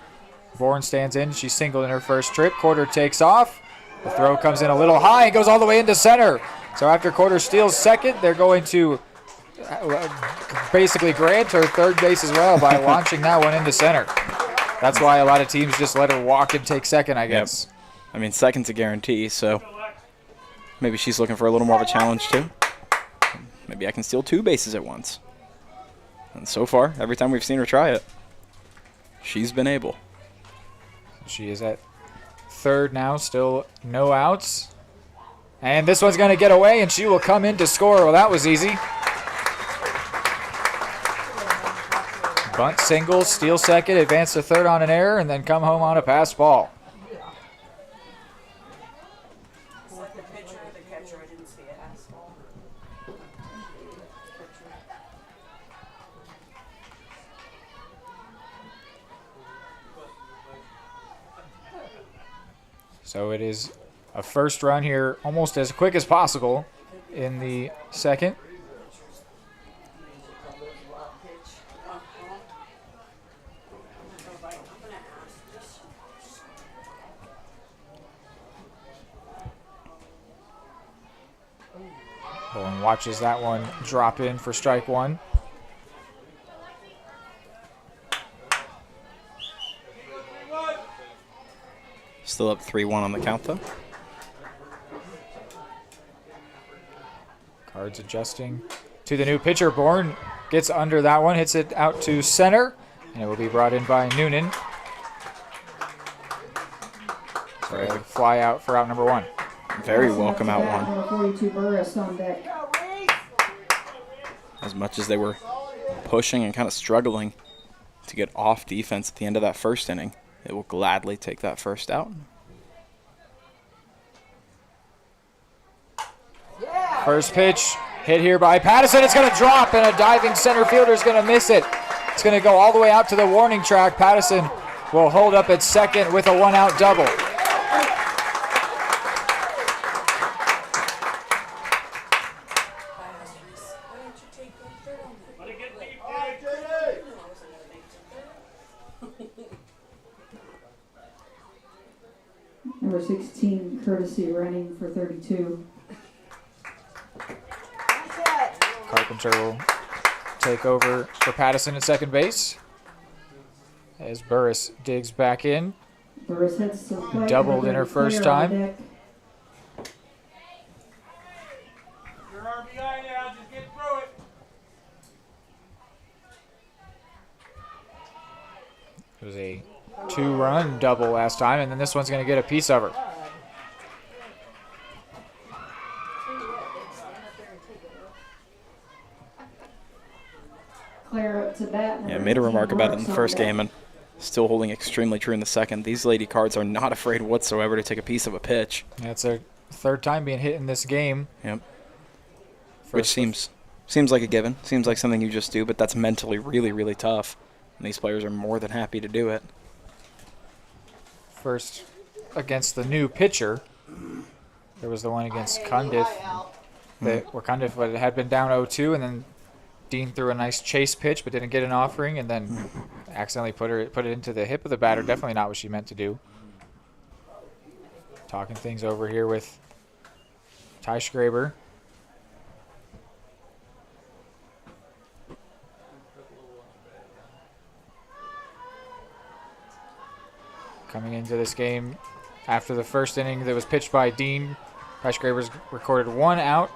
Bourne stands in. She's singled in her first trip. Quarter takes off. The throw comes in a little high and goes all the way into center. So after Quarter steals second, they're going to basically grant her third base as well by launching that one into center. That's why a lot of teams just let her walk and take second, I guess. Yep. I mean, second's a guarantee, so maybe she's looking for a little more of a challenge too. Maybe I can steal 2 bases at once. And so far, every time we've seen her try it, she's been able. She is at third now, still no outs. And this one's going to get away, and she will come in to score. Well, that was easy. Bunt single, steal second, advance to third on an error, and then come home on a pass ball. So it is a first run here almost as quick as possible in the second. Bowen watches that one drop in for strike one. Still up 3-1 on the count, though. Cards adjusting to the new pitcher. Bourne gets under that one, hits it out to center, and it will be brought in by Noonan. So a fly out for out number 1. Very welcome out one. As much as they were pushing and kind of struggling to get off defense at the end of that first inning, they will gladly take that first out. First pitch hit here by Patterson. It's going to drop, and a diving center fielder is going to miss it. It's going to go all the way out to the warning track. Patterson will hold up at second with a 1-out double. Number 16, Courtesy, running for 32. Carpenter will take over for Patterson at second base as Burris digs back in. Burris hits some play. Doubled in her first time. 2-run double last time, and then this one's going to get a piece of her. Claire up to bat. Yeah, I made a remark about it in the first game, and still holding extremely true in the second. These lady cards are not afraid whatsoever to take a piece of a pitch. Yeah, it's their third time being hit in this game. Yep. Which seems like a given. Seems like something you just do, but that's mentally really, really tough. And these players are more than happy to do it. First against the new pitcher. There was the one against Cundiff, where Cundiff had been down 0-2, and then Dean threw a nice chase pitch but didn't get an offering, and then accidentally put it into the hip of the batter. Definitely not what she meant to do. Talking things over here with Ty Schraber. Coming into this game after the first inning that was pitched by Dean, Ty Schraber's recorded 1 out,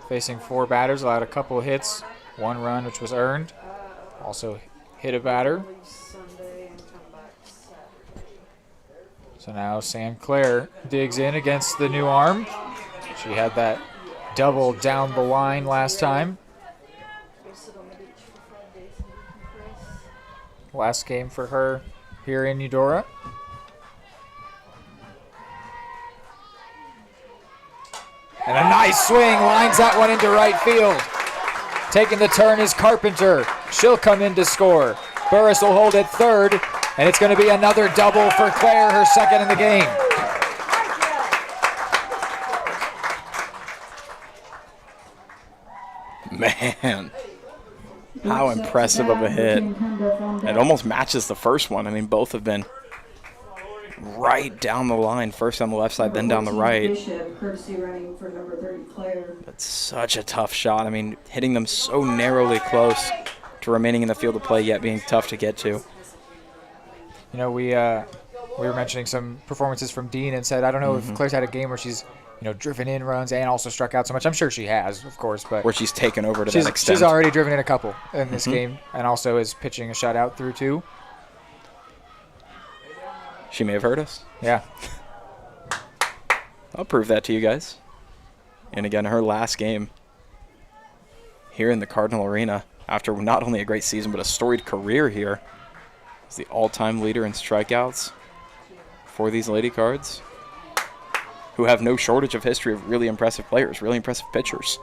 facing 4 batters, allowed a couple of hits, 1 run which was earned. Also hit a batter. So now Sam Claire digs in against the new arm. She had that double down the line last time. Last game for her here in Eudora. And a nice swing, lines that one into right field. Taking the turn is Carpenter. She'll come in to score. Burris will hold at third, and it's going to be another double for Claire, her second in the game. Man, how impressive of a hit. It almost matches the first one. I mean, both have been right down the line, first on the left side, then down the right. That's such a tough shot. I mean, hitting them so narrowly close to remaining in the field of play, yet being tough to get to. You know, we were mentioning some performances from Dean and said, I don't know if Claire's had a game where she's, driven in runs and also struck out so much. I'm sure she has, of course, but where she's taken over to that extent. She's already driven in a couple in this game, and also is pitching a shutout through 2. She may have heard us. Yeah. I'll prove that to you guys. And again, her last game here in the Cardinal Arena, after not only a great season, but a storied career here, is the all-time leader in strikeouts for these Lady Cards, who have no shortage of history of really impressive players, really impressive pitchers.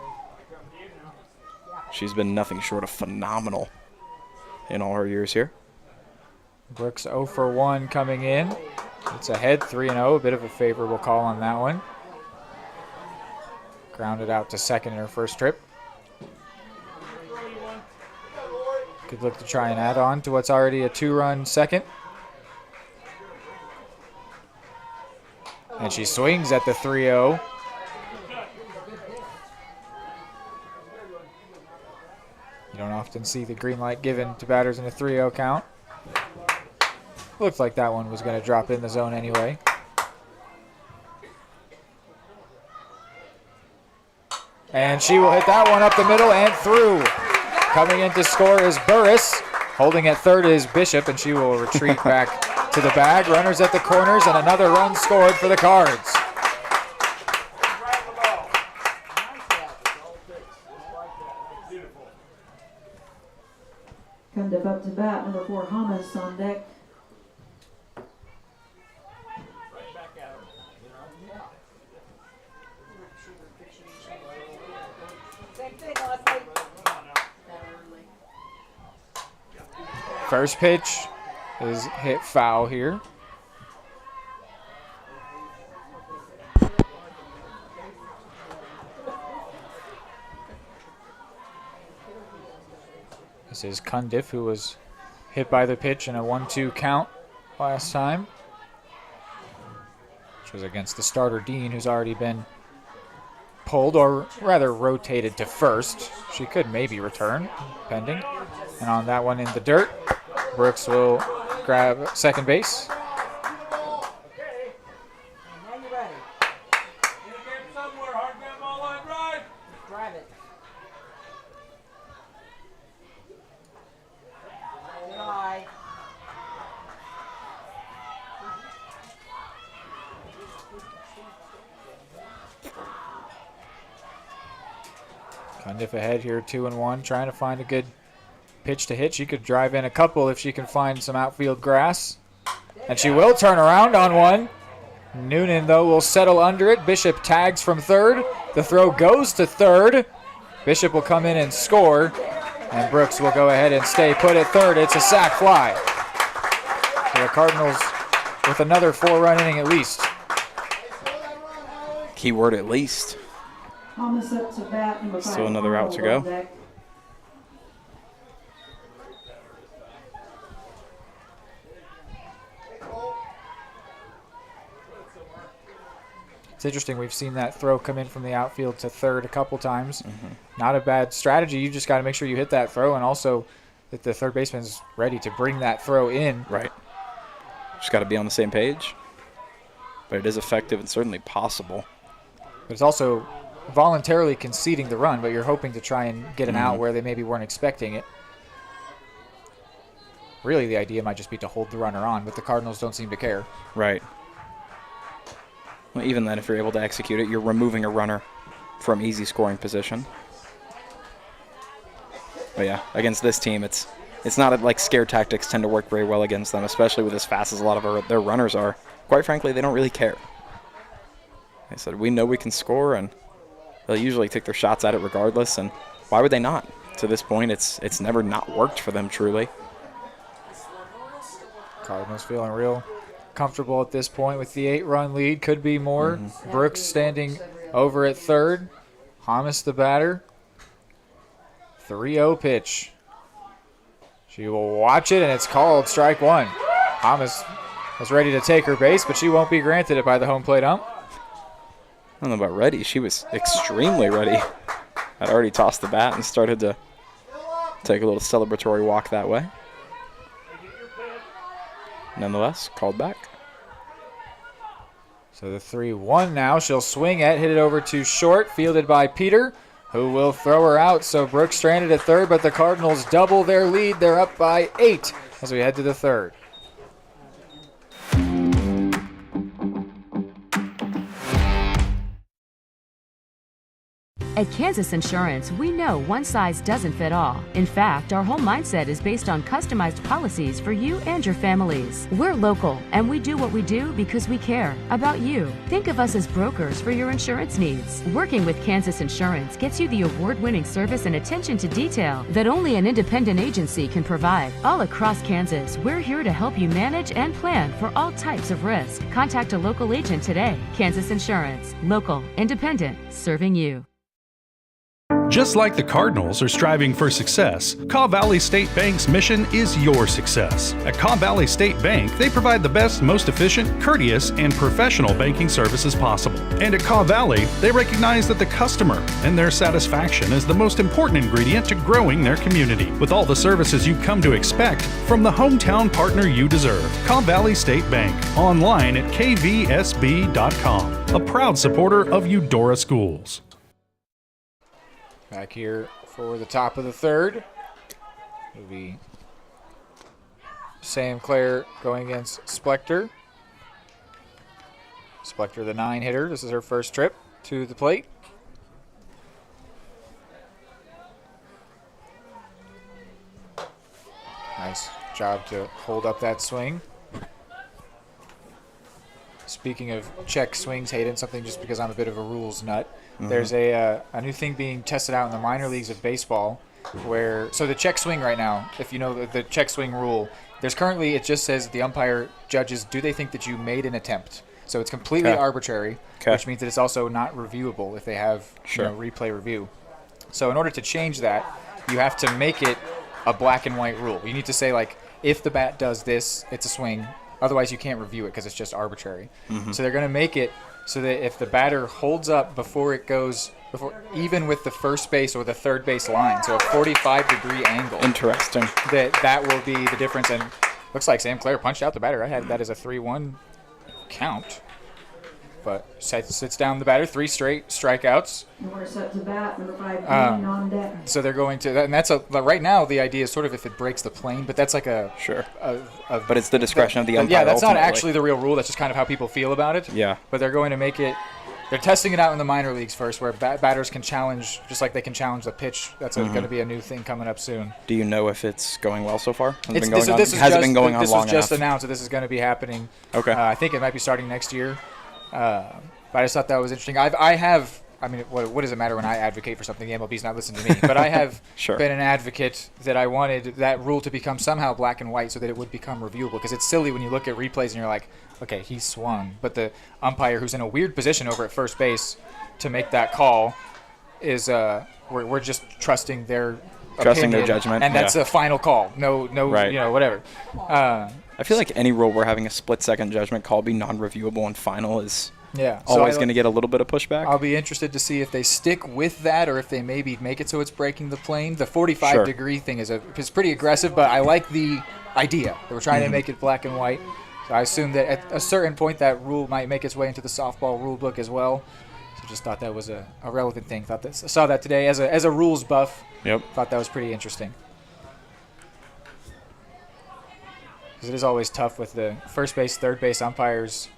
She's been nothing short of phenomenal in all her years here. Brooks 0 for 1 coming in. It's ahead 3-0, a bit of a favorable call on that one. Grounded out to second in her first trip. Could look to try and add on to what's already a 2-run second. And she swings at the 3-0. You don't often see the green light given to batters in a 3-0 count. Looked like that one was going to drop in the zone anyway. And she will hit that one up the middle and through. Coming in to score is Burris. Holding at third is Bishop, and she will retreat back to the bag. Runners at the corners, and another run scored for the Cards. Cundiff up to bat, number 4, Hamas on deck. First pitch is hit foul here. This is Cundiff, who was hit by the pitch in a 1-2 count last time, which was against the starter Dean, who's already been pulled, or rather rotated to first. She could maybe return, pending. And on that one in the dirt, Brooks will grab second base. Cundiff ahead here, 2-1, trying to find a good pitch to hit. She could drive in a couple if she can find some outfield grass. And she will turn around on one. Noonan, though, will settle under it. Bishop tags from third. The throw goes to third. Bishop will come in and score. And Brooks will go ahead and stay put at third. It's a sac fly. So the Cardinals with another 4-run inning at least. Keyword at least. Still another out to go. It's interesting. We've seen that throw come in from the outfield to third a couple times. Not a bad strategy. You just got to make sure you hit that throw, and also that the third baseman's ready to bring that throw in. Right. Just got to be on the same page. But it is effective and certainly possible. But it's also voluntarily conceding the run, but you're hoping to try and get an out where they maybe weren't expecting it. Really, the idea might just be to hold the runner on, but the Cardinals don't seem to care. Right. Well, even then, if you're able to execute it, you're removing a runner from easy scoring position. But yeah, against this team, it's not like scare tactics tend to work very well against them, especially with as fast as a lot of their runners are. Quite frankly, they don't really care. They said, we know we can score, and they'll usually take their shots at it regardless, and why would they not? To this point, it's never not worked for them, truly. Cardinals feeling real comfortable at this point with the 8-run lead. Could be more. Brooks standing over at third. Hamas the batter. 3-0 pitch. She will watch it, and it's called strike one. Hamas was ready to take her base, but she won't be granted it by the home plate ump. I don't know about ready. She was extremely ready. I'd already tossed the bat and started to take a little celebratory walk that way. Nonetheless, called back. So the 3-1 now. She'll swing at, hit it over to short, fielded by Peter, who will throw her out. So Brooks stranded at third, but the Cardinals double their lead. They're up by 8 as we head to the third. At Kansas Insurance, we know one size doesn't fit all. In fact, our whole mindset is based on customized policies for you and your families. We're local, and we do what we do because we care about you. Think of us as brokers for your insurance needs. Working with Kansas Insurance gets you the award-winning service and attention to detail that only an independent agency can provide. All across Kansas, we're here to help you manage and plan for all types of risk. Contact a local agent today. Kansas Insurance. Local, independent, serving you. Just like the Cardinals are striving for success, Kaw Valley State Bank's mission is your success. At Kaw Valley State Bank, they provide the best, most efficient, courteous, and professional banking services possible. And at Kaw Valley, they recognize that the customer and their satisfaction is the most important ingredient to growing their community. With all the services you've come to expect from the hometown partner you deserve, Kaw Valley State Bank, online at kvsb.com, a proud supporter of Eudora Schools. Back here for the top of the third will be Sam Clare going against Splector. Splector, the 9-hitter. This is her first trip to the plate. Nice job to hold up that swing. Speaking of check swings, Hayden, something just because I'm a bit of a rules nut. There's a new thing being tested out in the minor leagues of baseball so the check swing right now, if you know the check swing rule, there's currently, it just says the umpire judges, do they think that you made an attempt? So it's completely arbitrary, which means that it's also not reviewable if they have replay review. So in order to change that, you have to make it a black and white rule. You need to say, like, if the bat does this, it's a swing. Otherwise, you can't review it because it's just arbitrary. So they're going to make it so that if the batter holds up even with the first base or the third base line, so a 45-degree angle. Interesting. That will be the difference. And looks like Sam Clare punched out the batter. I had that as a 3-1 count. But sits down the batter, 3 straight strikeouts. We're set to bat, number 5, on deck. So they're going to, and that's right now the idea is sort of if it breaks the plane, but that's like but it's the discretion of the umpire. Yeah, that's ultimately not actually the real rule. That's just kind of how people feel about it. Yeah. But they're going to make it They're testing it out in the minor leagues first, where batters can challenge, just like they can challenge the pitch. That's going to be a new thing coming up soon. Do you know if it's going well so far? Has This it been going on This long was just enough? announced that this is going to be happening. Okay. I think it might be starting next year. But I just thought that was interesting. I mean, what does it matter when I advocate for something? The MLB's not listening to me. But I have been an advocate that I wanted that rule to become somehow black and white so that it would become reviewable. Because it's silly when you look at replays and you're like, okay, he swung. But the umpire who's in a weird position over at first base to make that call is we're just trusting their opinion, judgment. and that's a final call. No, right. Whatever. I feel like any rule where having a split-second judgment call be non-reviewable and final is Yeah, always going to get a little bit of pushback. I'll be interested to see if they stick with that or if they maybe make it so it's breaking the plane. The 45-degree thing is pretty aggressive, but I like the idea. They were trying to make it black and white. So I assume that at a certain point that rule might make its way into the softball rule book as well. So just thought that was a relevant thing. I saw that today as a rules buff. Yep. Thought that was pretty interesting. Because it is always tough with the first base, third base umpires.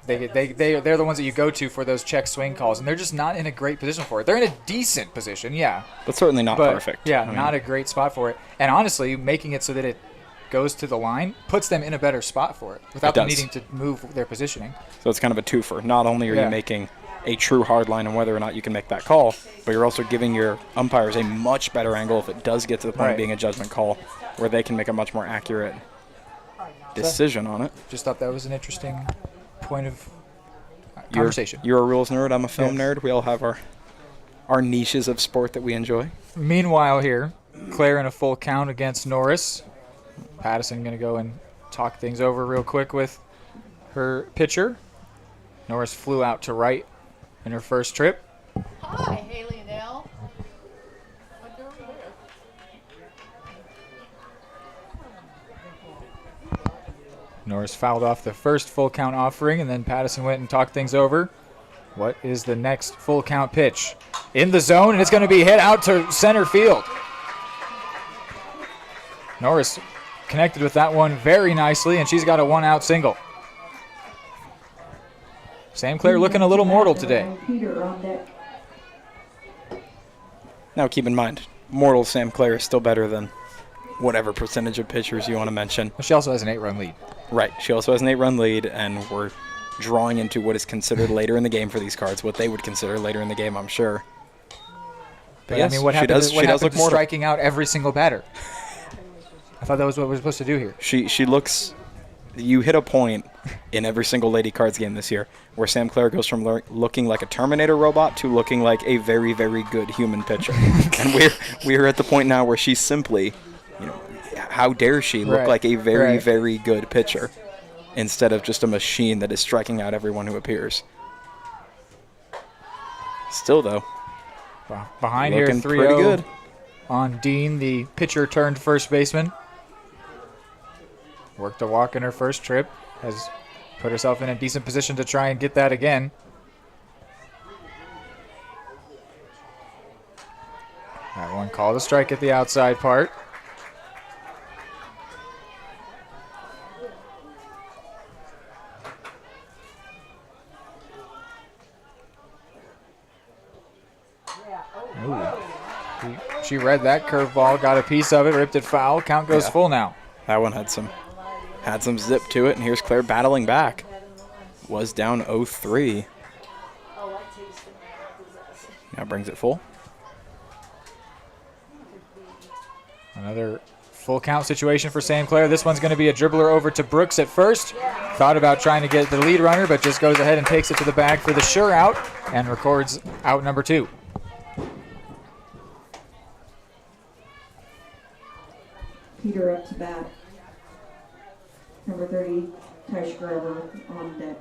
They're the ones that you go to for those check swing calls, and they're just not in a great position for it. They're in a decent position, yeah. But certainly not perfect. Yeah, not a great spot for it. And honestly, making it so that it goes to the line puts them in a better spot for it without them needing to move their positioning. So it's kind of a twofer. Not only are you making a true hard line on whether or not you can make that call, but you're also giving your umpires a much better angle if it does get to the point of being a judgment call where they can make a much more accurate decision on it. Just thought that was an interesting point of conversation. You're a rules nerd. I'm a film nerd. We all have our niches of sport that we enjoy. Meanwhile here, Claire in a full count against Norris. Pattison going to go and talk things over real quick with her pitcher. Norris flew out to right in her first trip. Hi, Haley and Elle. Norris fouled off the first full count offering, and then Pattison went and talked things over. What is the next full count pitch? In the zone, and it's going to be hit out to center field. Norris connected with that one very nicely, and she's got a one-out single. Sam Clare looking a little mortal today. Now keep in mind, mortal Sam Clare is still better than whatever percentage of pitchers you want to mention. She also has an 8-run lead. Right. She also has an 8-run lead, and we're drawing into what is considered later in the game for these cards, what they would consider later in the game, I'm sure. But yes, I mean, what happened to striking out every single batter? I thought that was what we were supposed to do here. She looks... You hit a point in every single Lady Cards game this year where Sam Clare goes from looking like a Terminator robot to looking like a very, very good human pitcher. And we're at the point now where she's simply, how dare she look like a very, very good pitcher instead of just a machine that is striking out everyone who appears. Still, though. Behind here, 3-0 on Dean, the pitcher turned first baseman. Worked a walk in her first trip. Has put herself in a decent position to try and get that again. That one called a strike at the outside part. Ooh. She read that curveball, got a piece of it, ripped it foul. Count goes full now. That one had some zip to it, and here's Claire battling back. Was down 0-3. Now brings it full. Another full count situation for Sam Clare. This one's going to be a dribbler over to Brooks at first. Thought about trying to get the lead runner, but just goes ahead and takes it to the bag for the sure out and records out number 2. Peter up to bat. Number 30, Tysh Grover on deck.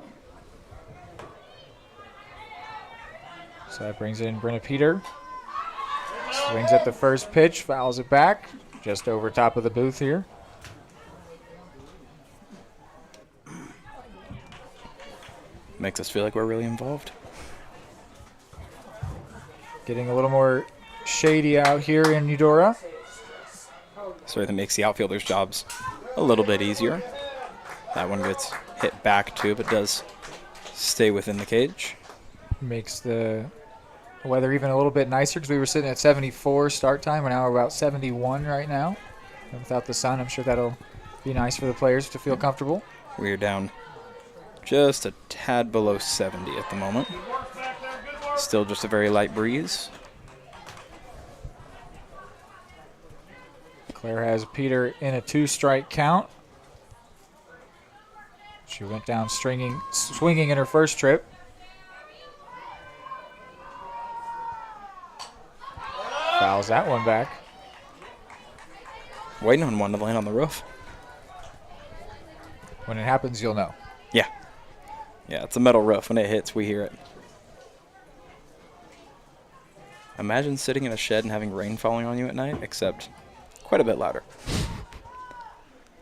So that brings in Brenna Peter. Swings at the first pitch, fouls it back. Just over top of the booth here. Makes us feel like we're really involved. Getting a little more shady out here in Eudora. So that makes the outfielders' jobs a little bit easier. That one gets hit back too, but does stay within the cage. makes the weather even a little bit nicer because we were sitting at 74 start time. We're now about 71 right now. And without the sun, I'm sure that'll be nice for the players to feel comfortable. We're down just a tad below 70 at the moment. Still just a very light breeze. Claire has Peter in a 2-strike count. She went down swinging in her first trip. Fouls that one back. Waiting on one to land on the roof. When it happens, you'll know. Yeah. Yeah, it's a metal roof. When it hits, we hear it. Imagine sitting in a shed and having rain falling on you at night, except quite a bit louder.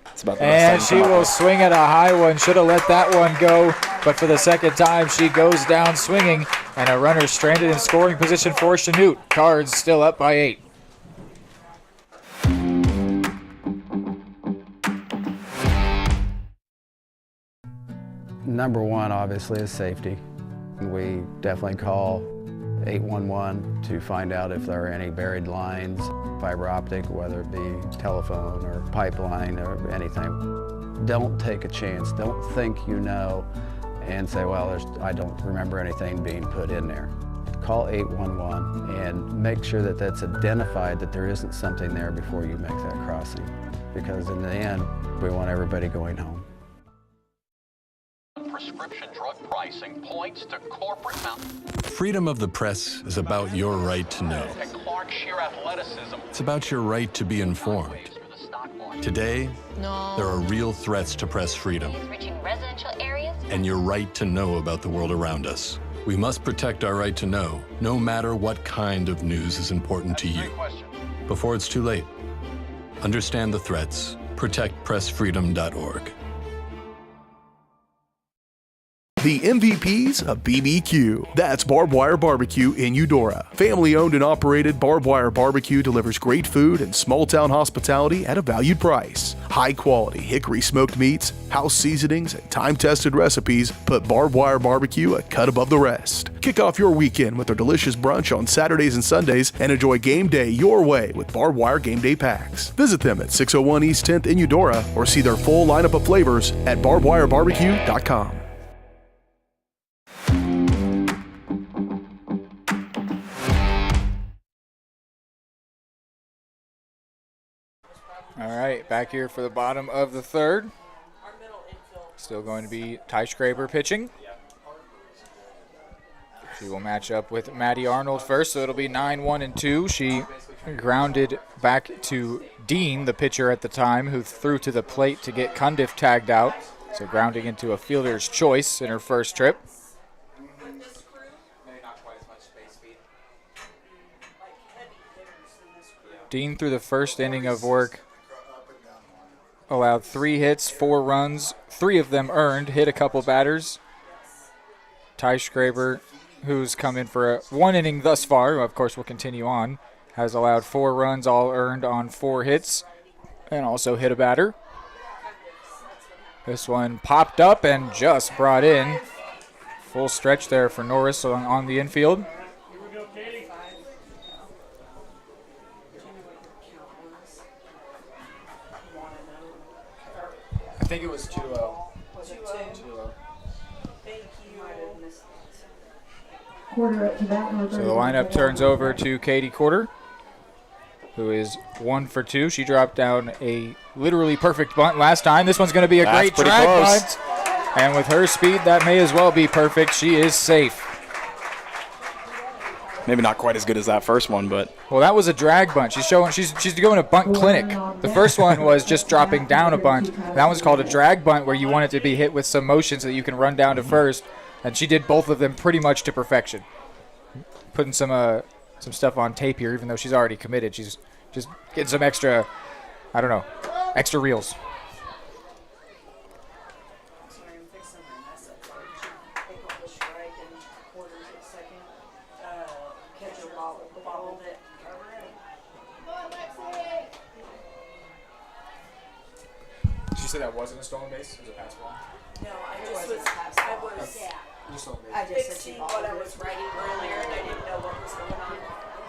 It's about the and she will swing at a high one. Should have let that one go. But for the second time, she goes down swinging. And a runner stranded in scoring position for Chanute. Cards still up by 8. Number one, obviously, is safety. We definitely call 811 to find out if there are any buried lines, fiber optic, whether it be telephone or pipeline or anything. Don't take a chance. Don't think you know and say, well, I don't remember anything being put in there. Call 811 and make sure that that's identified, that there isn't something there before you make that crossing. Because in the end, we want everybody going home. Prescription drug pricing points to corporate Freedom of the press is about your right to know. and Clark sheer athleticism. It's about your right to be informed. Today, there are real threats to press freedom Reaching residential areas. and your right to know about the world around us. We must protect our right to know, no matter what kind of news is important to you. Before it's too late, understand the threats. ProtectPressFreedom.org. The MVPs of BBQ. That's Barbed Wire Barbecue in Eudora. Family owned and operated, Barbed Wire Barbecue delivers great food and small town hospitality at a valued price. High quality hickory smoked meats, house seasonings, and time tested recipes put Barbed Wire Barbecue a cut above the rest. Kick off your weekend with their delicious brunch on Saturdays and Sundays and enjoy game day your way with Barbed Wire Game Day Packs. Visit them at 601 East 10th in Eudora or see their full lineup of flavors at barbedwirebarbecue.com. All right, back here for the bottom of the third. Still going to be Ty Schraber pitching. She will match up with Maddie Arnold first, so it'll be 9-1-2. She grounded back to Dean, the pitcher at the time, who threw to the plate to get Cundiff tagged out. So grounding into a fielder's choice in her first trip. Dean, through the first inning of work, allowed 3 hits, 4 runs, 3 of them earned, hit a couple batters. Ty Schraber, who's come in for 1 inning thus far, of course will continue on, has allowed 4 runs, all earned on 4 hits, and also hit a batter. This one popped up and just brought in. Full stretch there for Norris on the infield. I think it was 2-0. Was it 2-0? Thank you. Quarter up to that one. So the lineup turns over to Katie Quarter, who is 1 for 2. She dropped down a literally perfect bunt last time. This one's going to be a great drag bunt. And with her speed, that may as well be perfect. She is safe. Maybe not quite as good as that first one, but well, that was a drag bunt. She's going a bunt clinic. The first one was just dropping down a bunt. That one's called a drag bunt, where you want it to be hit with some motion so that you can run down to first. And she did both of them pretty much to perfection. Putting some stuff on tape here, even though she's already committed. She's just getting some extra, extra reels. Did you say that wasn't a stolen base? It was a pass ball? No, I I just fixing what I was writing earlier, and I didn't know what was going on.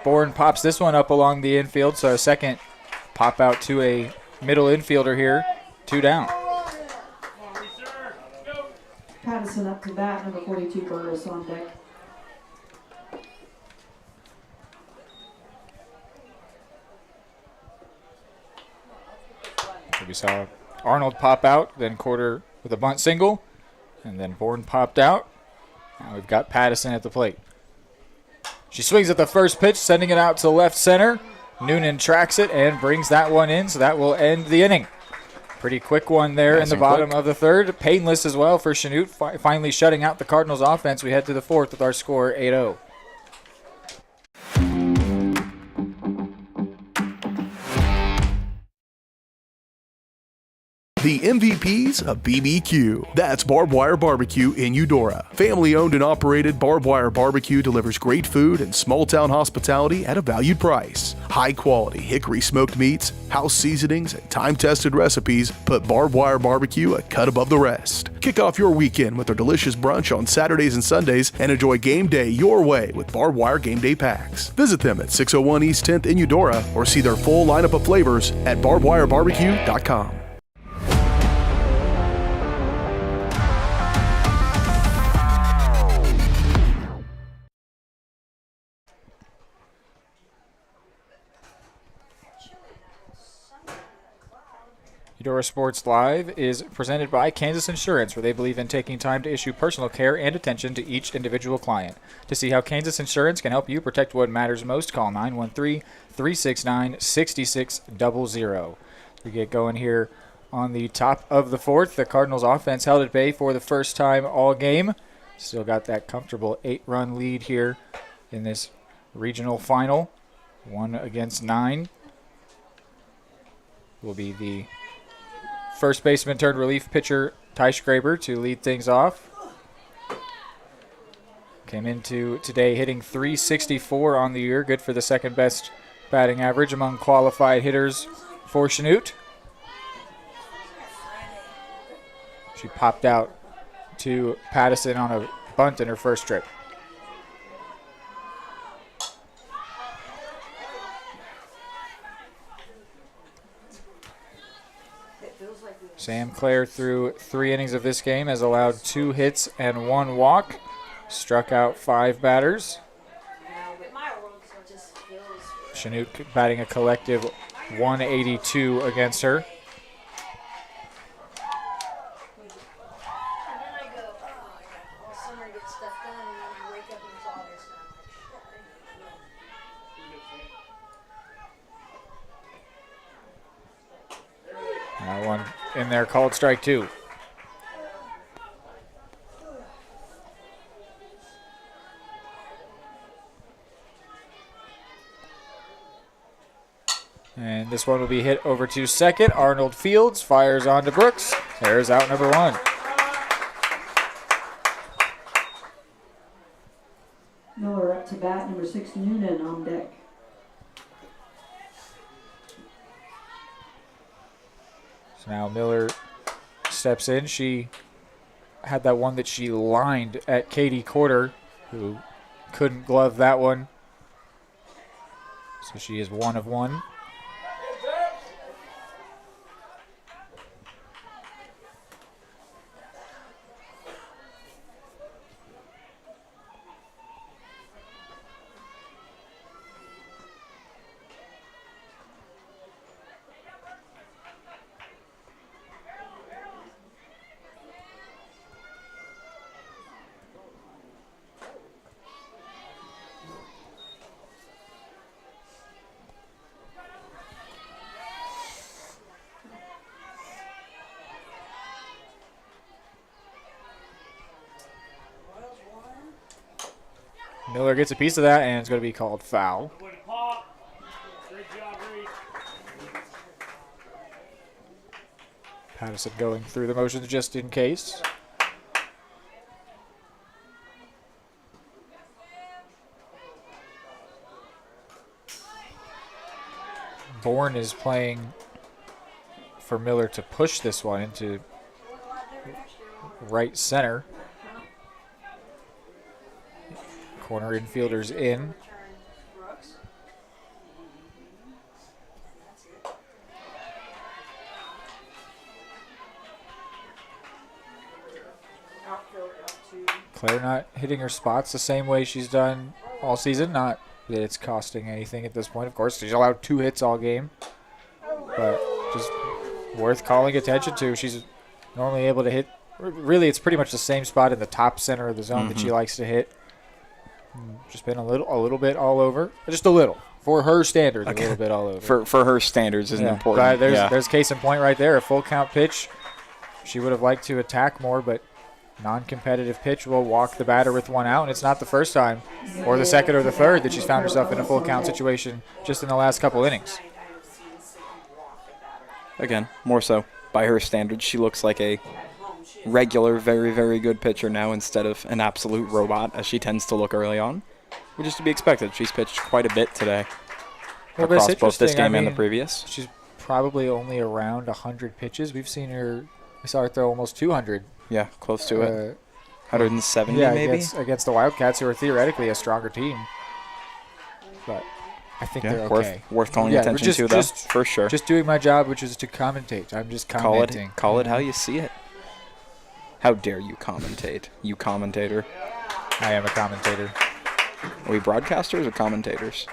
Bourne pops this one up along the infield, so a second pop out to a middle infielder here. 2 down. Patterson up to bat, number 42, Burris on deck. We saw Arnold pop out, then Quarter with a bunt single, and then Bourne popped out. Now we've got Pattison at the plate. She swings at the first pitch, sending it out to left center. Noonan tracks it and brings that one in, so that will end the inning. Pretty quick one there in the bottom of the third. Painless as well for Chanute, finally shutting out the Cardinals offense. We head to the fourth with our score 8-0. The MVPs of BBQ. That's Barbed Wire Barbecue in Eudora. Family owned and operated, Barbed Wire Barbecue delivers great food and small town hospitality at a valued price. High quality hickory smoked meats, house seasonings, and time tested recipes put Barbed Wire Barbecue a cut above the rest. Kick off your weekend with their delicious brunch on Saturdays and Sundays and enjoy game day your way with Barbed Wire Game Day Packs. Visit them at 601 East 10th in Eudora or see their full lineup of flavors at barbedwirebarbecue.com. Eudora Sports Live is presented by Kansas Insurance, where they believe in taking time to issue personal care and attention to each individual client. To see how Kansas Insurance can help you protect what matters most, call 913-369-6600. We get going here on the top of the fourth. The Cardinals offense held at bay for the first time all game. Still got that comfortable 8-run lead here in this regional final. 1-9 will be the first baseman turned relief pitcher Ty Schraber to lead things off. Came into today hitting .364 on the year, good for the second best batting average among qualified hitters for Chanute. She popped out to Pattison on a bunt in her first trip. Sam Clare, through 3 innings of this game, has allowed 2 hits and 1 walk. Struck out 5 batters. Chanute batting a collective 182 against her. That one in there called strike 2. And this one will be hit over to second. Arnold Fields fires on to Brooks. There's out number 1. Miller up to bat, number 6, Noonan on deck. So now Miller steps in. She had that one that she lined at Katie Quarter, who couldn't glove that one. So she is 1 of 1. Miller gets a piece of that, and it's going to be called foul. Pattison going through the motions just in case. Bourne is playing for Miller to push this one into right center. Corner infielders in. Claire not hitting her spots the same way she's done all season. Not that it's costing anything at this point, of course. She's allowed 2 hits all game. But just worth calling attention to. She's normally able to hit. Really, it's pretty much the same spot in the top center of the zone that she likes to hit. Just been a little bit all over. Just a little. For her standards, a little bit all over. For her standards isn't important. But there's case in point right there. A full count pitch. She would have liked to attack more, but non-competitive pitch will walk the batter with 1 out, and it's not the first time or the second or the third that she's found herself in a full count situation just in the last couple innings. Again, more so by her standards, she looks like a regular, very, very good pitcher now instead of an absolute robot, as she tends to look early on, which is to be expected. She's pitched quite a bit today across both this game and the previous. She's probably only around 100 pitches. We saw her throw almost 200. Yeah, close to it. 170 maybe? Against the Wildcats, who are theoretically a stronger team. But I think they're okay. Worth calling attention to, though, for sure. Just doing my job, which is to commentate. I'm just commenting. Call it how you see it. How dare you commentate, you commentator. I am a commentator. Are we broadcasters or commentators?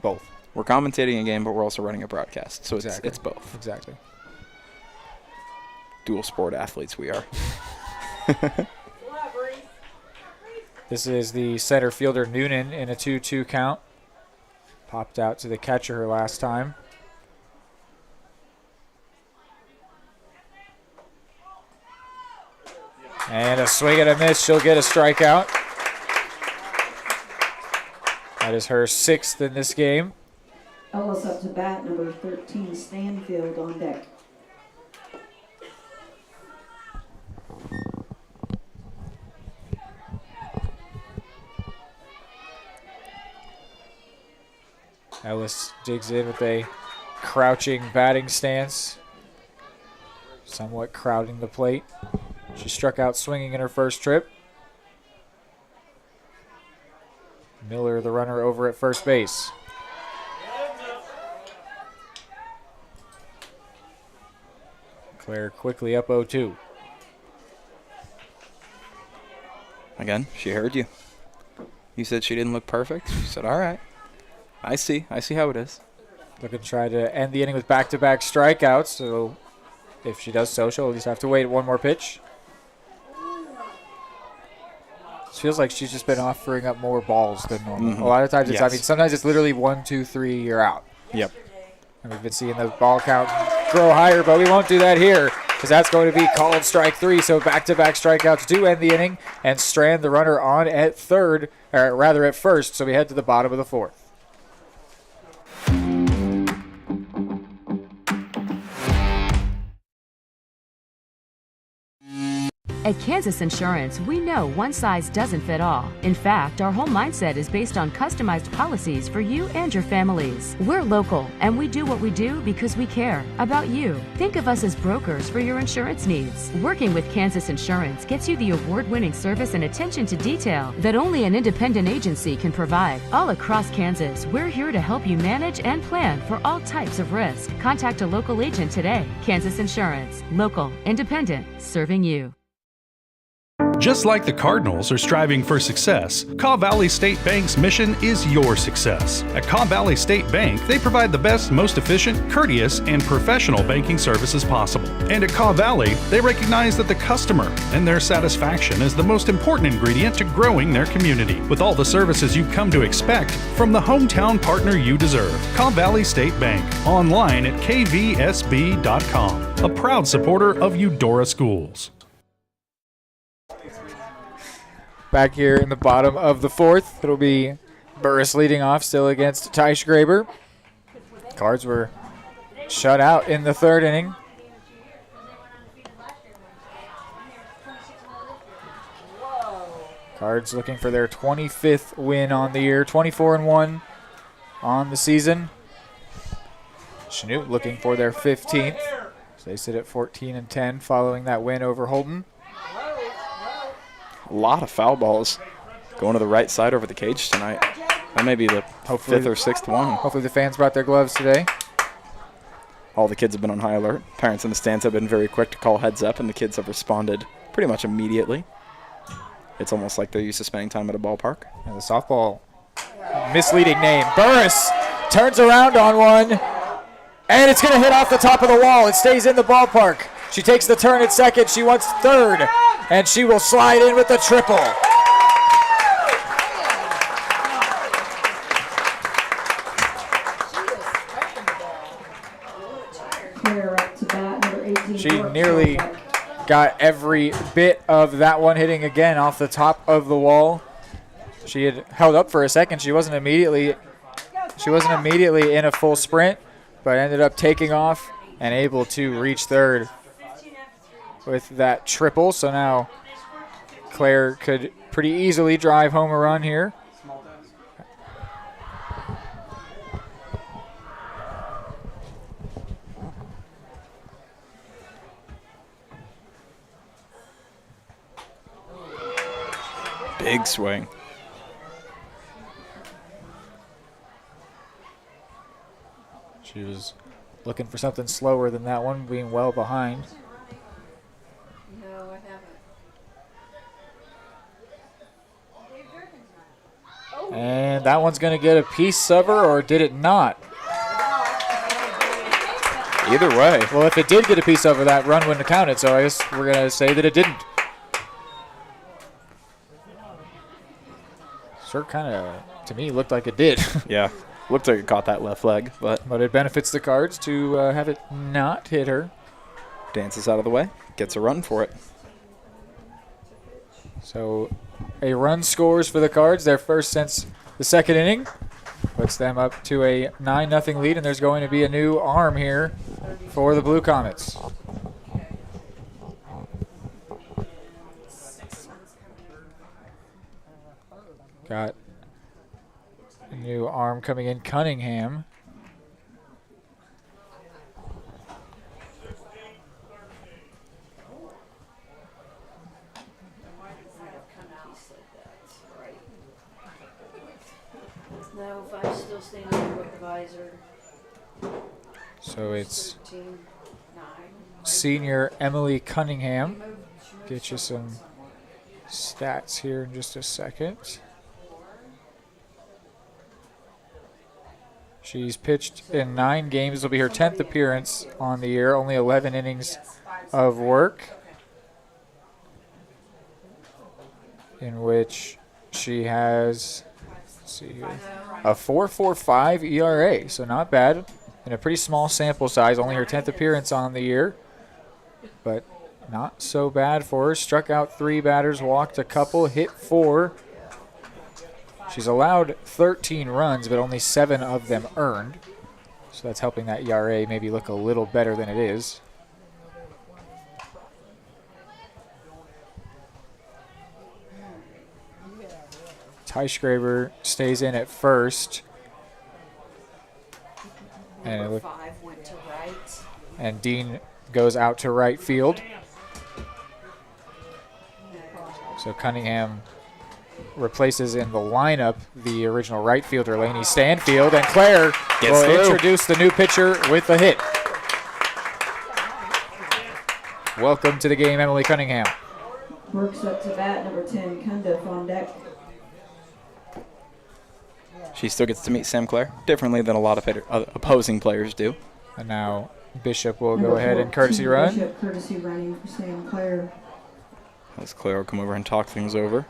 Both. We're commentating a game, but we're also running a broadcast, so it's both. Exactly. Dual sport athletes we are. This is the center fielder Noonan in a 2-2 count. Popped out to the catcher her last time. And a swing and a miss. She'll get a strikeout. That is her 6th in this game. Ellis up to bat, number 13, Stanfield on deck. Ellis digs in with a crouching batting stance, somewhat crowding the plate. She struck out swinging in her first trip. Miller, the runner, over at first base. Claire quickly up 0-2. Again, she heard you. You said she didn't look perfect. She said, all right. I see how it is. Looking to try to end the inning with back-to-back strikeouts, so if she does so, she'll at least have to wait one more pitch. It feels like she's just been offering up more balls than normal. A lot of times sometimes it's literally 1, 2, 3, you're out. Yep. And we've been seeing the ball count grow higher, but we won't do that here because that's going to be called strike 3. So back-to-back strikeouts do end the inning and strand the runner on at third, or rather at first, so we head to the bottom of the 4th. At Kansas Insurance, we know one size doesn't fit all. In fact, our whole mindset is based on customized policies for you and your families. We're local, and we do what we do because we care about you. Think of us as brokers for your insurance needs. Working with Kansas Insurance gets you the award-winning service and attention to detail that only an independent agency can provide. All across Kansas, we're here to help you manage and plan for all types of risk. Contact a local agent today. Kansas Insurance. Local, independent, serving you. Just like the Cardinals are striving for success, Kaw Valley State Bank's mission is your success. At Kaw Valley State Bank, they provide the best, most efficient, courteous, and professional banking services possible. And at Kaw Valley, they recognize that the customer and their satisfaction is the most important ingredient to growing their community. With all the services you've come to expect from the hometown partner you deserve, Kaw Valley State Bank, online at kvsb.com, a proud supporter of Eudora Schools. Back here in the bottom of the 4th, it'll be Burris leading off still against Tysh Graber. Cards were shut out in the 3rd inning. Cards looking for their 25th win on the year, 24-1 on the season. Chanute looking for their 15th. So they sit at 14-10 following that win over Holton. A lot of foul balls going to the right side over the cage tonight. That may be the fifth or sixth one. Hopefully the fans brought their gloves today. All the kids have been on high alert. Parents in the stands have been very quick to call heads up, and the kids have responded pretty much immediately. It's almost like they're used to spending time at a ballpark. And the softball, misleading name. Burris turns around on one, and it's going to hit off the top of the wall. It stays in the ballpark. She takes the turn at second. She wants third, and she will slide in with the triple. She nearly got every bit of that one, hitting again off the top of the wall. She had held up for a second. She wasn't immediately in a full sprint, but ended up taking off and able to reach third with that triple. So now Claire could pretty easily drive home a run here. Big swing. She was looking for something slower than that one, being well behind. No, I haven't. And that one's going to get a piece of her, or did it not? Either way. Well, if it did get a piece of her, that run wouldn't have counted, so I guess we're going to say that it didn't. Sure kind of, to me, looked like it did. Yeah, looked like it caught that left leg, but it benefits the Cards to have it not hit her. Dances out of the way, gets a run for it. So a run scores for the Cards, their first since the second inning. Puts them up to a 9-0 lead, and there's going to be a new arm here for the Blue Comets. Got a new arm coming in, Cunningham. No, 5 still staying under with the visor. So it's 13, 9. senior Emily Cunningham. Get you some stats here in just a second. She's pitched in 9 games. This will be her 10th appearance on the year. Only 11 innings of work, in which she has, let's see here, a 4.45 ERA. So not bad in a pretty small sample size. Only her 10th appearance on the year, but not so bad for her. Struck out 3 batters, walked a couple, hit 4. She's allowed 13 runs, but only 7 of them earned. So that's helping that ERA maybe look a little better than it is. Ty Schraber stays in at first. And, Number 5 went to right. And Dean goes out to right field. So Cunningham replaces in the lineup the original right fielder, Lainey Stanfield, and Claire will introduce the new pitcher with a hit. Welcome to the game, Emily Cunningham. Brooks up to bat, number 10, Cundiff on deck. She still gets to meet Sam Claire differently than a lot of opposing players do. And now Bishop will go ahead and courtesy run. Bishop courtesy running for Sam Claire. As Claire will come over and talk things over.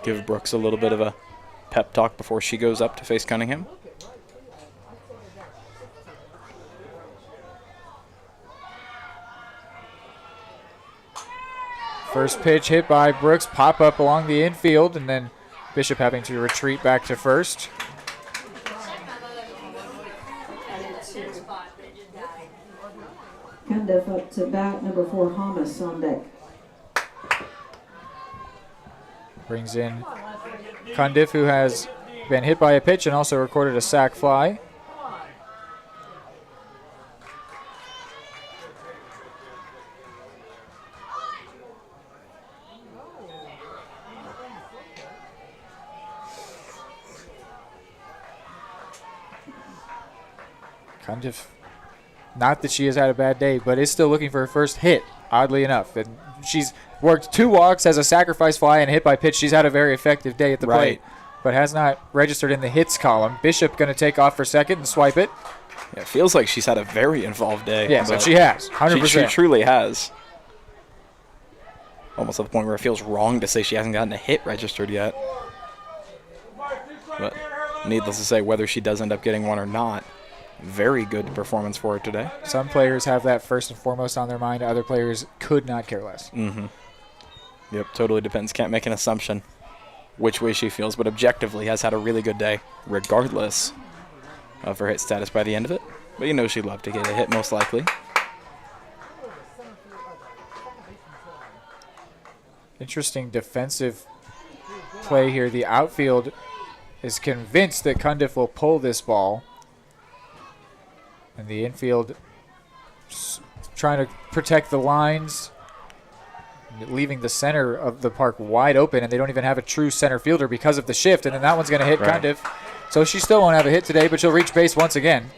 Give Brooks a little bit of a pep talk before she goes up to face Cunningham. First pitch hit by Brooks, pop up along the infield, and then Bishop having to retreat back to first. Cundiff up to bat, number 4, Hamas on deck. Brings in Cundiff, who has been hit by a pitch and also recorded a sac fly. Cundiff, not that she has had a bad day, but is still looking for her first hit, oddly enough. And she's worked 2 walks as a sacrifice fly and hit by pitch. She's had a very effective day at the plate, but has not registered in the hits column. Bishop going to take off for second and swipe it. Yeah, it feels like she's had a very involved day. Yes, and she has, 100%. She truly has. Almost at the point where it feels wrong to say she hasn't gotten a hit registered yet. But needless to say, whether she does end up getting one or not, very good performance for her today. Some players have that first and foremost on their mind. Other players could not care less. Yep, totally depends. Can't make an assumption which way she feels, but objectively has had a really good day, regardless of her hit status by the end of it. But you know she'd love to get a hit, most likely. Interesting defensive play here. The outfield is convinced that Cundiff will pull this ball. And the infield trying to protect the lines, leaving the center of the park wide open, and they don't even have a true center fielder because of the shift, and then that one's going to hit Cundiff. So she still won't have a hit today, but she'll reach base once again.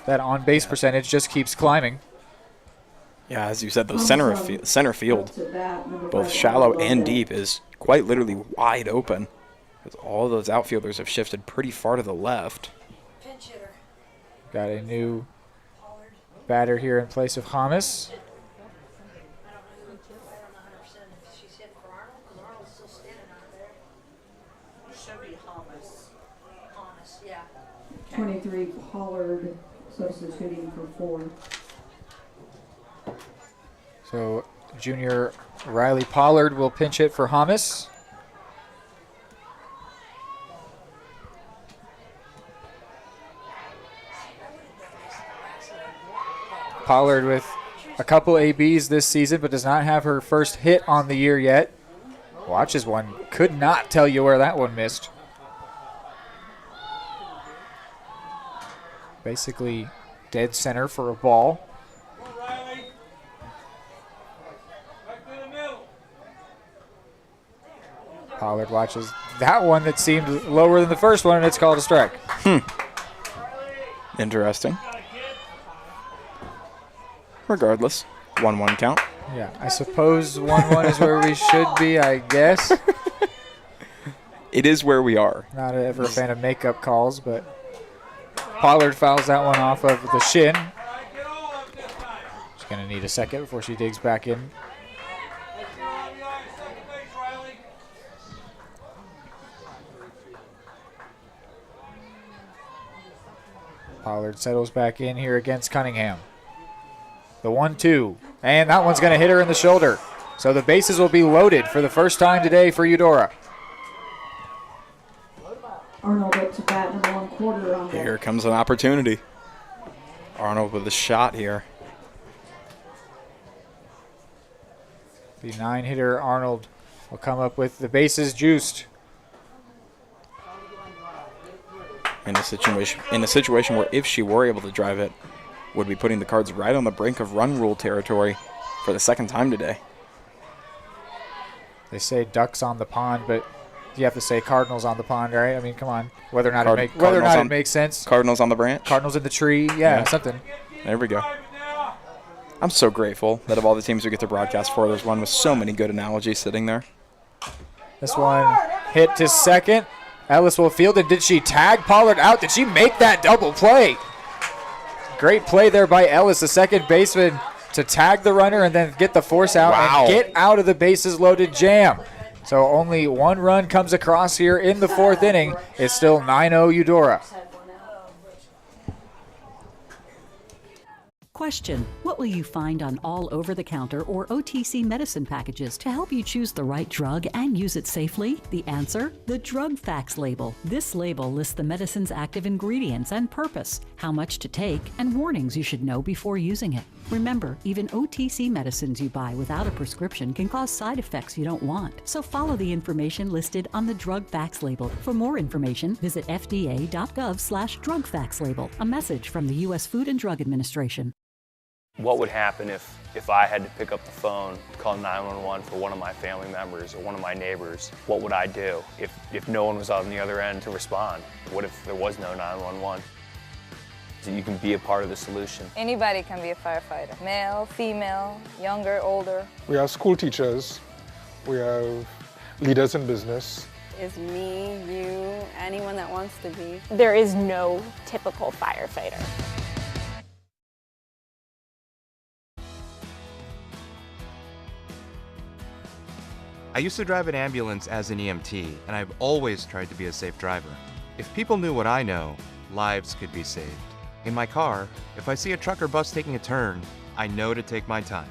That on-base percentage just keeps climbing. Yeah, as you said, the center field, both shallow and deep, is quite literally wide open. Because all those outfielders have shifted pretty far to the left. Got a new batter here in place of Hamas. Should be Hamas. Hamas, yeah. 23 Pollard substituting for 4. So junior Riley Pollard will pinch hit for Hamas. Pollard with a couple ABs this season, but does not have her first hit on the year yet. Watches one. Could not tell you where that one missed. Basically dead center for a ball. Pollard watches that one that seemed lower than the first one, and it's called a strike. Interesting. Regardless, 1-1 count. Yeah, I suppose 1-1 is where we should be, I guess. It is where we are. Not ever a fan of makeup calls, but Pollard fouls that one off of the shin. She's going to need a second before she digs back in. Pollard settles back in here against Cunningham. The 1-2, and that one's going to hit her in the shoulder. So the bases will be loaded for the first time today for Eudora. Arnold up to bat, number 1 quarter on Here comes an opportunity. Arnold with a shot here. The 9-hitter Arnold will come up with the bases juiced. In a situation where if she were able to drive it, would be putting the Cards right on the brink of run rule territory for the second time today. They say ducks on the pond, but you have to say Cardinals on the pond, right? I mean, come on. Whether or not it makes sense. Cardinals on the branch? Cardinals in the tree. Yeah, something. There we go. I'm so grateful that of all the teams we get to broadcast for, there's one with so many good analogies sitting there. This one hit to second. Ellis will field it. Did she tag Pollard out? Did she make that double play? Great play there by Ellis, the second baseman, to tag the runner and then get the force out and get out of the bases loaded jam. So only 1 run comes across here in the 4th inning. It's still 9-0 Eudora. Question: what will you find on all over-the-counter or OTC medicine packages to help you choose the right drug and use it safely? The answer: the drug facts label. This label lists the medicine's active ingredients and purpose, how much to take, and warnings you should know before using it. Remember, even OTC medicines you buy without a prescription can cause side effects you don't want. So follow the information listed on the drug facts label. For more information, visit fda.gov/drug facts label. A message from the U.S. Food and Drug Administration. What would happen if I had to pick up the phone, call 911 for one of my family members or one of my neighbors? What would I do if no one was on the other end to respond? What if there was no 911? So you can be a part of the solution. Anybody can be a firefighter. Male, female, younger, older. We have school teachers. We have leaders in business. Is me, you, anyone that wants to be. There is no typical firefighter. I used to drive an ambulance as an EMT, and I've always tried to be a safe driver. If people knew what I know, lives could be saved. In my car, if I see a truck or bus taking a turn, I know to take my time.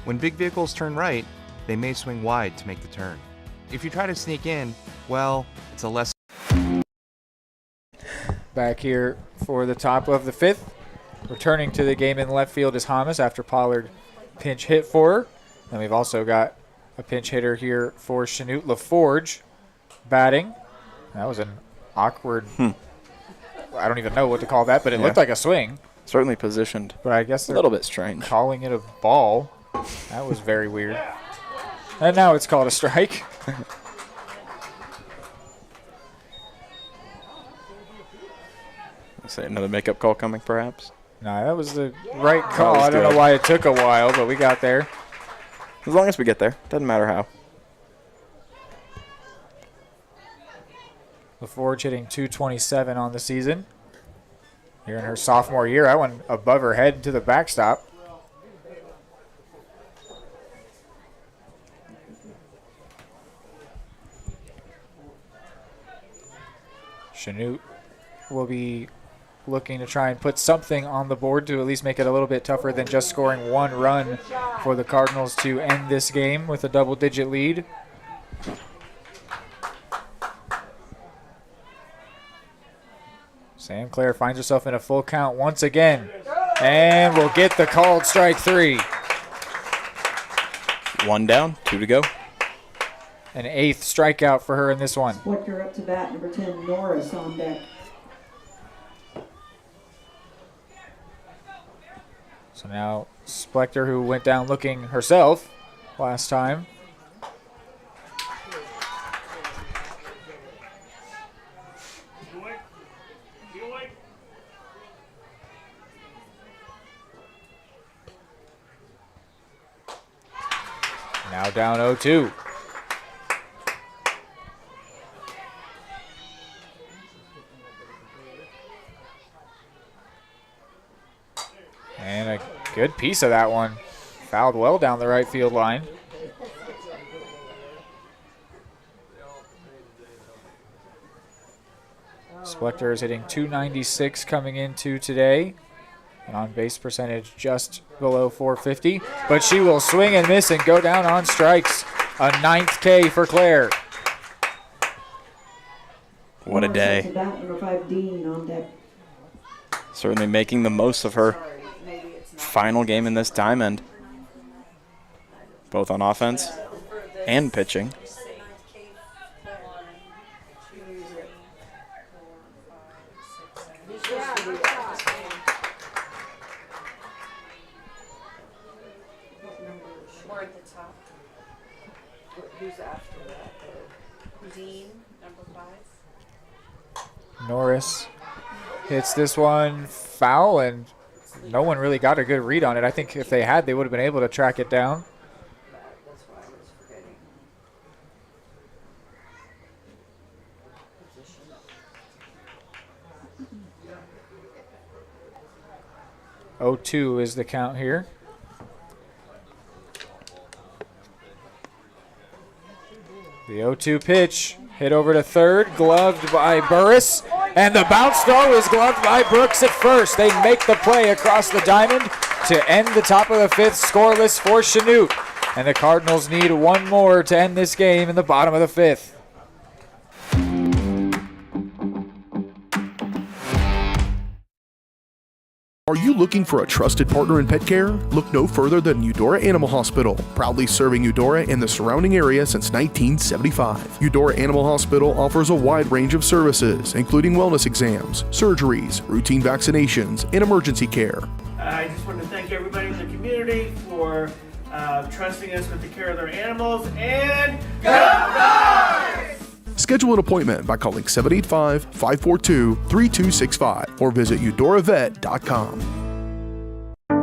When big vehicles turn right, they may swing wide to make the turn. If you try to sneak in, well, it's a lesson. Back here for the top of the 5th. Returning to the game in left field is Hamas after Pollard pinch hit for her. And we've also got a pinch hitter here for Chanute LaForge batting. That was an awkward, I don't even know what to call that, but it looked like a swing. Certainly positioned. But I guess a little bit strange. Calling it a ball. That was very weird. And now it's called a strike. Say another makeup call coming, perhaps? No, that was the right call. I don't know why it took a while, but we got there. As long as we get there. Doesn't matter how. LaForge hitting .227 on the season. Here in her sophomore year, that one above her head to the backstop. Chanute will be looking to try and put something on the board to at least make it a little bit tougher than just scoring one run for the Cardinals to end this game with a double-digit lead. Sam Clare finds herself in a full count once again and will get the called strike 3. 1 down, 2 to go. An 8th strikeout for her in this one. Splecter up to bat, number 10, Norris on deck. So now Splecter, who went down looking herself last time. Now down 0-2. And a good piece of that one. Fouled well down the right field line. Splecter is hitting .296 coming into today. An on-base percentage just below .450. But she will swing and miss and go down on strikes. A 9th K for Claire. What a day. Number 5, Dean on deck. Certainly making the most of her final game in this diamond, both on offense and pitching. Or at the top. Who's after that? Dean, number 5. Norris hits this one foul, and no one really got a good read on it. I think if they had, they would have been able to track it down. That's why I was forgetting. 0-2 is the count here. The 0-2 pitch hit over to third, gloved by Burris, and the bounce throw is gloved by Brooks at first. They make the play across the diamond to end the top of the 5th scoreless for Chanute, and the Cardinals need one more to end this game in the bottom of the 5th. Are you looking for a trusted partner in pet care? Look no further than Eudora Animal Hospital, proudly serving Eudora and the surrounding area since 1975. Eudora Animal Hospital offers a wide range of services, including wellness exams, surgeries, routine vaccinations, and emergency care. I just want to thank everybody in the community for trusting us with the care of their animals, and go Dogs! Schedule an appointment by calling 785-542-3265 or visit eudoravet.com.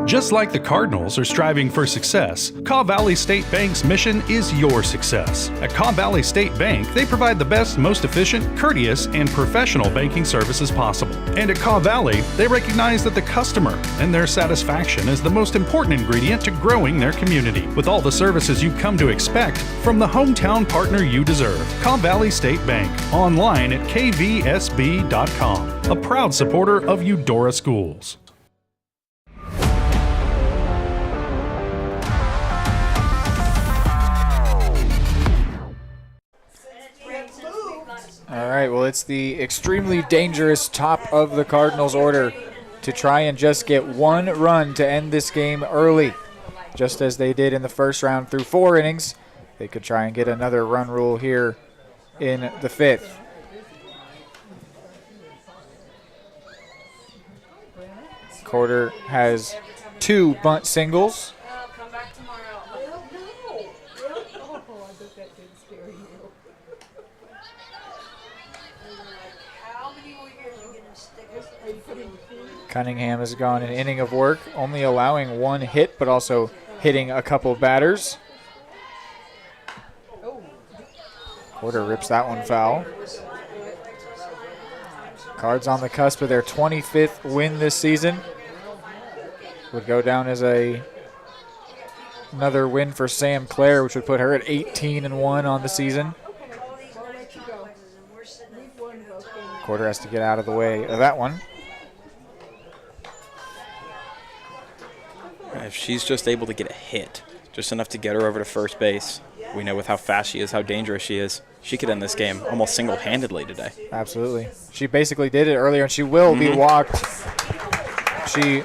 Just like the Cardinals are striving for success, Caw Valley State Bank's mission is your success. At Caw Valley State Bank, they provide the best, most efficient, courteous, and professional banking services possible. And at Caw Valley, they recognize that the customer and their satisfaction is the most important ingredient to growing their community. With all the services you've come to expect from the hometown partner you deserve, Caw Valley State Bank, online at kvsb.com, a proud supporter of Eudora Schools. All right, well, it's the extremely dangerous top of the Cardinals order to try and just get one run to end this game early. Just as they did in the first round through 4 innings, they could try and get another run rule here in the 5th. Carter has 2 bunt singles. Cunningham has gone an inning of work, only allowing 1 hit, but also hitting a couple batters. Carter rips that one foul. Cards on the cusp of their 25th win this season. Would go down as another win for Sam Clare, which would put her at 18-1 on the season. Carter has to get out of the way of that one. If she's just able to get a hit, just enough to get her over to first base, we know with how fast she is, how dangerous she is, she could end this game almost single-handedly today. Absolutely. She basically did it earlier, and she will be walked. She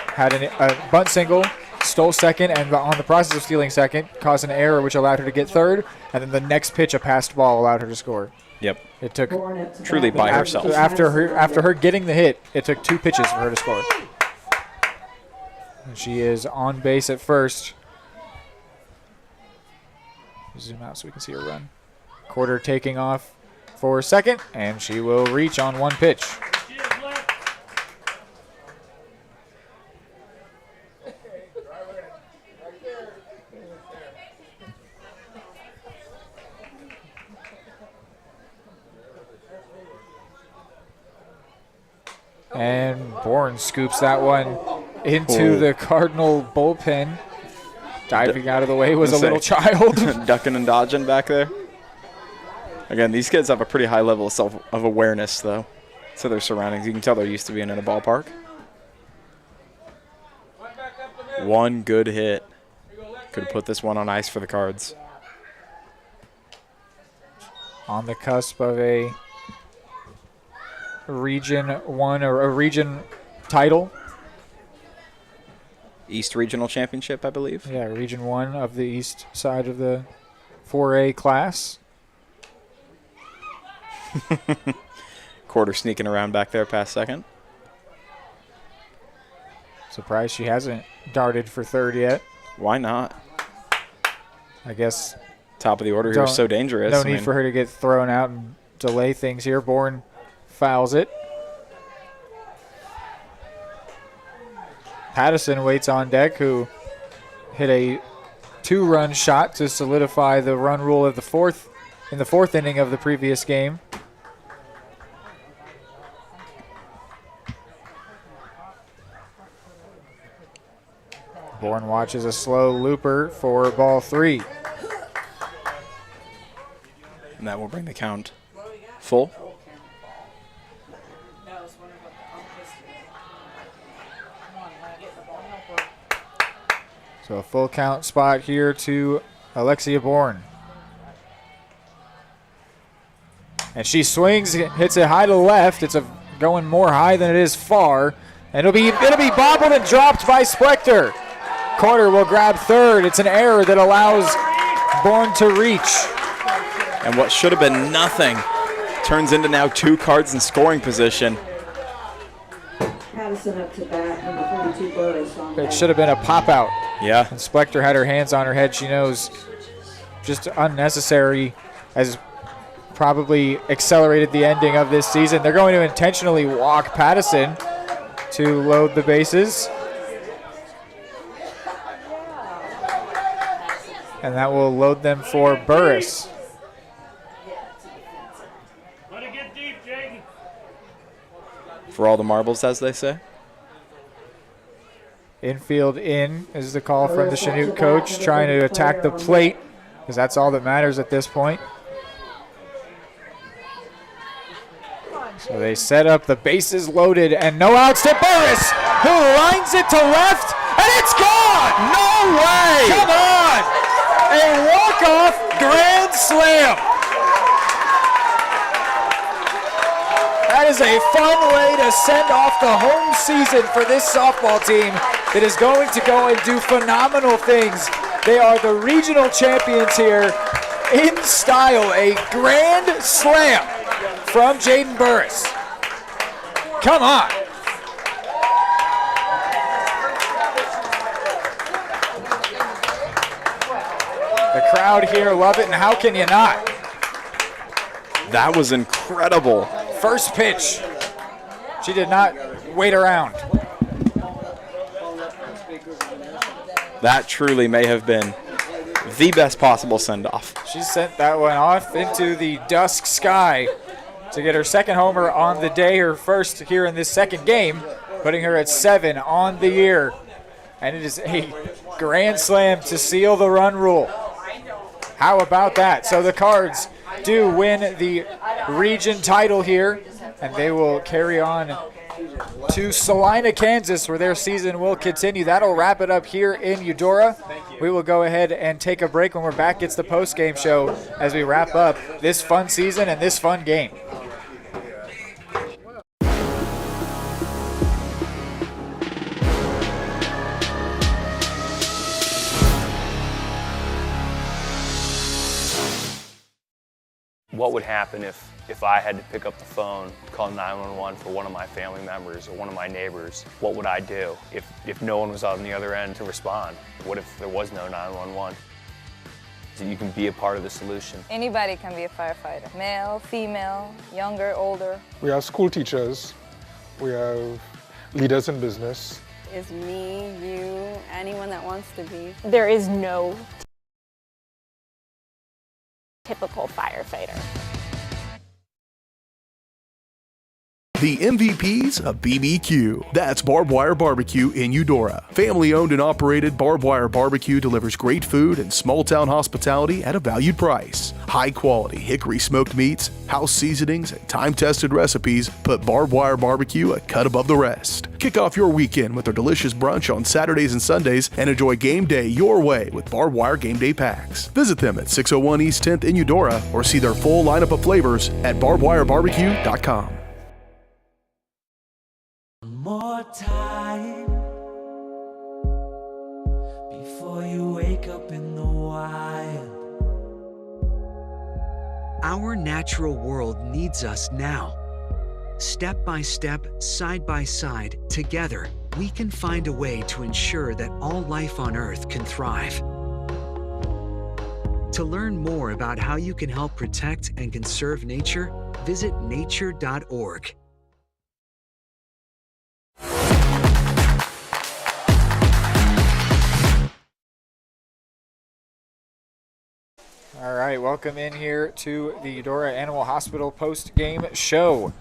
had a bunt single, stole second, and on the process of stealing second, caused an error which allowed her to get third, and then the next pitch, a passed ball, allowed her to score. Yep. It took truly by herself. After her getting the hit, it took 2 pitches for her to score. And she is on base at first. Zoom out so we can see her run. Carter taking off for second, and she will reach on 1 pitch. And Bourne scoops that one into the Cardinal bullpen. Diving out of the way was a little child. Ducking and dodging back there. Again, these kids have a pretty high level of awareness, though, to their surroundings. You can tell they're used to being in a ballpark. 1 good hit could have put this one on ice for the Cards. On the cusp of a Region 1 or a region title. East Regional Championship, I believe. Yeah, Region 1 of the east side of the 4A class. Carter sneaking around back there past second. Surprised she hasn't darted for third yet. Why not? I guess top of the order here is so dangerous. No need for her to get thrown out and delay things here. Bourne fouls it. Pattison waits on deck, who hit a 2-run shot to solidify the run rule of the 4th inning of the previous game. Bourne watches a slow looper for ball 3. And that will bring the count full. So a full count spot here to Alexia Bourne. And she swings, hits it high to the left. It's going more high than it is far. And it'll be bobbled and dropped by Splector. Carter will grab third. It's an error that allows Bourne to reach. And what should have been nothing turns into now 2 Cards in scoring position. Pattison up to bat, number 42 Burris on It should have been a pop out. Yeah. And Splector had her hands on her head. She knows just unnecessary, as probably accelerated the ending of this season. They're going to intentionally walk Pattison to load the bases. And that will load them for Burris. Let it get deep, Jaden. For all the marbles, as they say. Infield in is the call from the Chanute coach, trying to attack the plate, because that's all that matters at this point. So they set up, the bases loaded, and no outs to Burris, who lines it to left, and it's gone! No way! Come on! A walk-off grand slam. That is a fun way to send off the home season for this softball team that is going to go and do phenomenal things. They are the regional champions here in style. A grand slam from Jaden Burris. Come on. The crowd here love it, and how can you not? That was incredible. First pitch. She did not wait around. That truly may have been the best possible send-off. She sent that one off into the dusk sky to get her second homer on the day, her first here in this second game, putting her at 7 on the year. And it is a grand slam to seal the run rule. How about that? So the Cards do win the region title here, and they will carry on to Salina, Kansas, where their season will continue. That'll wrap it up here in Eudora. We will go ahead and take a break. When we're back, it's the post-game show as we wrap up this fun season and this fun game. What would happen if I had to pick up the phone, call 911 for one of my family members or one of my neighbors? What would I do if no one was on the other end to respond? What if there was no 911? So you can be a part of the solution. Anybody can be a firefighter. Male, female, younger, older. We have school teachers. We have leaders in business. Is me, you, anyone that wants to be. There is no typical firefighter. The MVPs of BBQ. That's Barbed Wire Barbecue in Eudora. Family owned and operated, Barbed Wire Barbecue delivers great food and small town hospitality at a valued price. High quality hickory smoked meats, house seasonings, and time tested recipes put Barbed Wire Barbecue a cut above the rest. Kick off your weekend with their delicious brunch on Saturdays and Sundays and enjoy game day your way with Barbed Wire Game Day Packs. Visit them at 601 East 10th in Eudora or see their full lineup of flavors at barbedwirebarbecue.com. More time before you wake up in the wild. Our natural world needs us now. Step by step, side by side, together, we can find a way to ensure that all life on Earth can thrive. To learn more about how you can help protect and conserve nature, visit nature.org. All right, welcome in here to the Eudora Animal Hospital post-game show.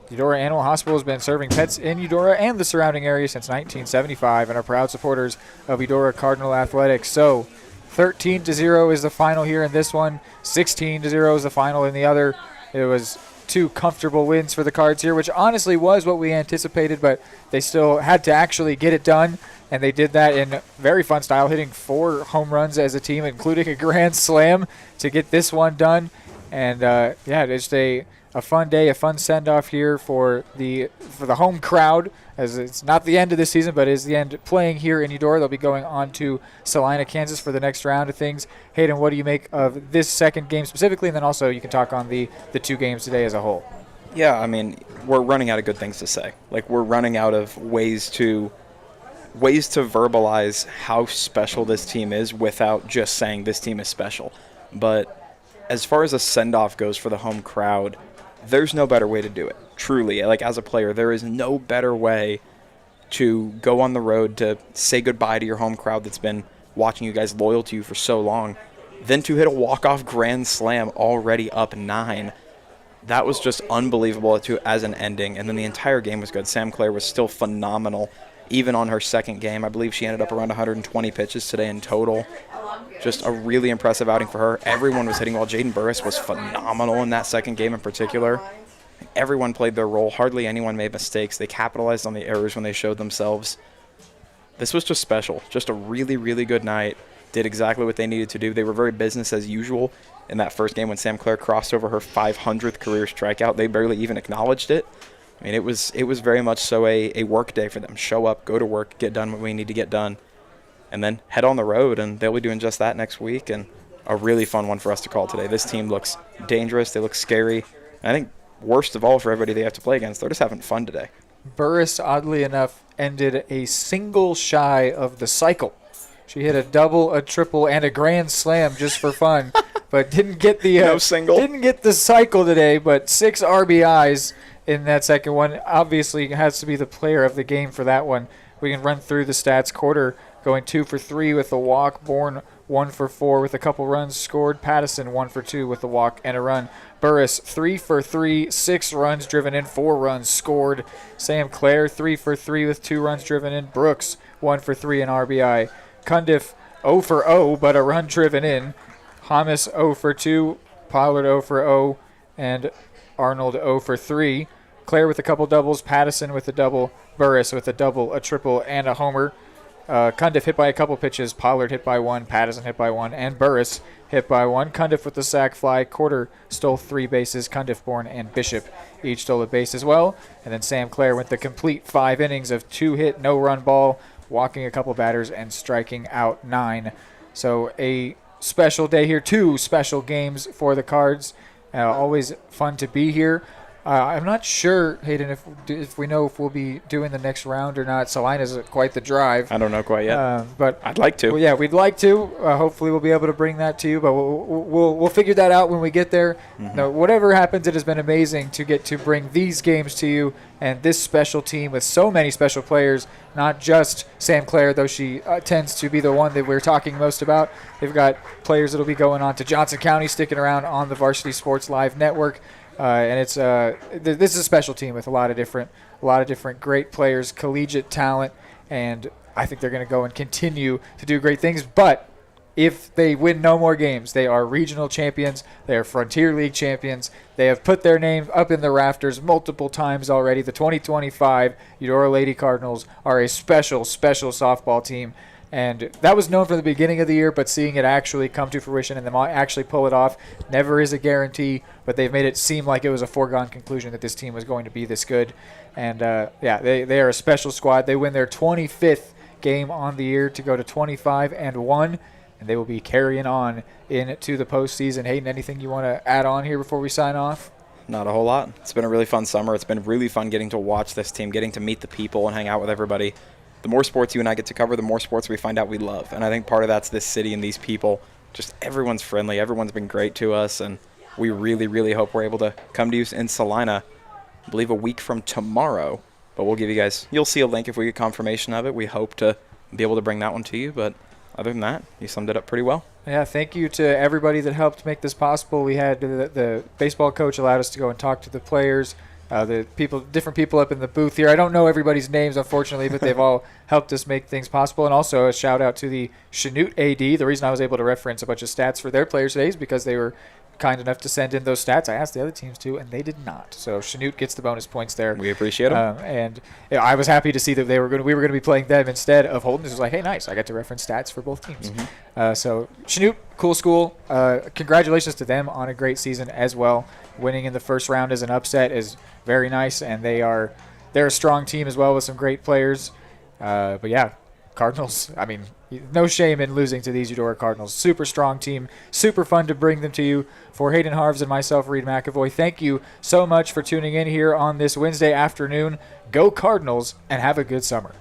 Eudora Animal Hospital has been serving pets in Eudora and the surrounding area since 1975 and are proud supporters of Eudora Cardinal Athletics. So 13-0 is the final here in this one. 16-0 is the final in the other. It was 2 comfortable wins for the Cards here, which honestly was what we anticipated, but they still had to actually get it done. And they did that in very fun style, hitting 4 home runs as a team, including a grand slam to get this one done. And yeah, just a fun day, a fun send-off here for the home crowd, as it's not the end of the season, but is the end playing here in Eudora. They'll be going on to Salina, Kansas for the next round of things. Hayden, what do you make of this second game specifically? And then also you can talk on the 2 games today as a whole. Yeah, I mean, we're running out of good things to say. Like, we're running out of ways to verbalize how special this team is without just saying this team is special. But as far as a send-off goes for the home crowd, there's no better way to do it. Truly, like as a player, there is no better way to go on the road to say goodbye to your home crowd that's been watching you guys, loyal to you for so long, than to hit a walk-off grand slam already up 9. That was just unbelievable as an ending, and then the entire game was good. Sam Claire was still phenomenal, even on her second game. I believe she ended up around 120 pitches today in total. Just a really impressive outing for her. Everyone was hitting well. Jaden Burris was phenomenal in that second game in particular. Everyone played their role. Hardly anyone made mistakes. They capitalized on the errors when they showed themselves. This was just special. Just a really, really good night. Did exactly what they needed to do. They were very business as usual in that first game when Sam Claire crossed over her 500th career strikeout. They barely even acknowledged it. I mean, it was very much so a work day for them. Show up, go to work, get done what we need to get done, and then head on the road, and they'll be doing just that next week. And a really fun one for us to call today. This team looks dangerous. They look scary. And I think worst of all for everybody they have to play against, they're just having fun today. Burris, oddly enough, ended a single shy of the cycle. She hit a double, a triple, and a grand slam just for fun, but didn't get the no single. Didn't get the cycle today. But 6 RBIs in that second one. Obviously, has to be the player of the game for that one. We can run through the stats. Quarter going 2 for 3 with a walk. Bourne 1 for 4 with a couple runs scored. Pattison 1 for 2 with a walk and a run. Burris 3 for 3, 6 runs driven in, 4 runs scored. Sam Claire 3 for 3 with 2 runs driven in. Brooks 1 for 3 in RBI. Cundiff 0 for 0 but a run driven in. Hamas 0 for 2. Pollard 0 for 0 and Arnold 0 for 3. Claire with a couple doubles. Pattison with a double. Burris with a double, a triple, and a homer. Cundiff hit by a couple pitches. Pollard hit by 1. Pattison hit by 1. And Burris hit by 1. Cundiff with the sac fly. Quarter stole 3 bases. Cundiff, Bourne, and Bishop each stole a base as well. And then Sam Claire went the complete 5 innings of 2-hit, no-run ball, walking a couple batters and striking out 9. So a special day here. 2 special games for the Cards. Always fun to be here. I'm not sure, Hayden, if we know if we'll be doing the next round or not. Salina's quite the drive. I don't know quite yet, but I'd like to. Well, yeah, we'd like to. Hopefully, we'll be able to bring that to you, but we'll figure that out when we get there. Mm-hmm. No, whatever happens, it has been amazing to get to bring these games to you and this special team with so many special players. Not just Sam Claire, though she tends to be the one that we're talking most about. They've got players that'll be going on to Johnson County, sticking around on the Varsity Sports Live network. And it's this is a special team with a lot of different great players, collegiate talent, and I think they're going to go and continue to do great things. But if they win no more games, they are regional champions. They are Frontier League champions. They have put their name up in the rafters multiple times already. The 2025 Eudora Lady Cardinals are a special softball team. And that was known from the beginning of the year, but seeing it actually come to fruition and them actually pull it off never is a guarantee, but they've made it seem like it was a foregone conclusion that this team was going to be this good. And, they are a special squad. They win their 25th game on the year to go to 25-1, and they will be carrying on into the postseason. Hayden, anything you want to add on here before we sign off? Not a whole lot. It's been a really fun summer. It's been really fun getting to watch this team, getting to meet the people and hang out with everybody. The more sports you and I get to cover, the more sports we find out we love. And I think part of that's this city and these people. Just everyone's friendly. Everyone's been great to us. And we really, really hope we're able to come to you in Salina, I believe a week from tomorrow. But we'll give you guys, you'll see a link if we get confirmation of it. We hope to be able to bring that one to you. But other than that, you summed it up pretty well. Yeah, thank you to everybody that helped make this possible. We had the baseball coach allowed us to go and talk to the players. The different people up in the booth here. I don't know everybody's names, unfortunately, but they've all helped us make things possible. And also a shout out to the Chanute AD. The reason I was able to reference a bunch of stats for their players today is because they were kind enough to send in those stats. I asked the other teams to, and they did not. So Chanute gets the bonus points there. We appreciate them. And I was happy to see that we were going to be playing them instead of Holton. It was like, hey, nice. I got to reference stats for both teams. Mm-hmm. So Chanute, cool school. Congratulations to them on a great season as well. Winning in the first round as an upset is very nice, and they're a strong team as well with some great players. But yeah, Cardinals, I mean, no shame in losing to these Eudora Cardinals. Super strong team, super fun to bring them to you. For Hayden Harves and myself, Reed McAvoy, thank you so much for tuning in here on this Wednesday afternoon. Go Cardinals, and have a good summer.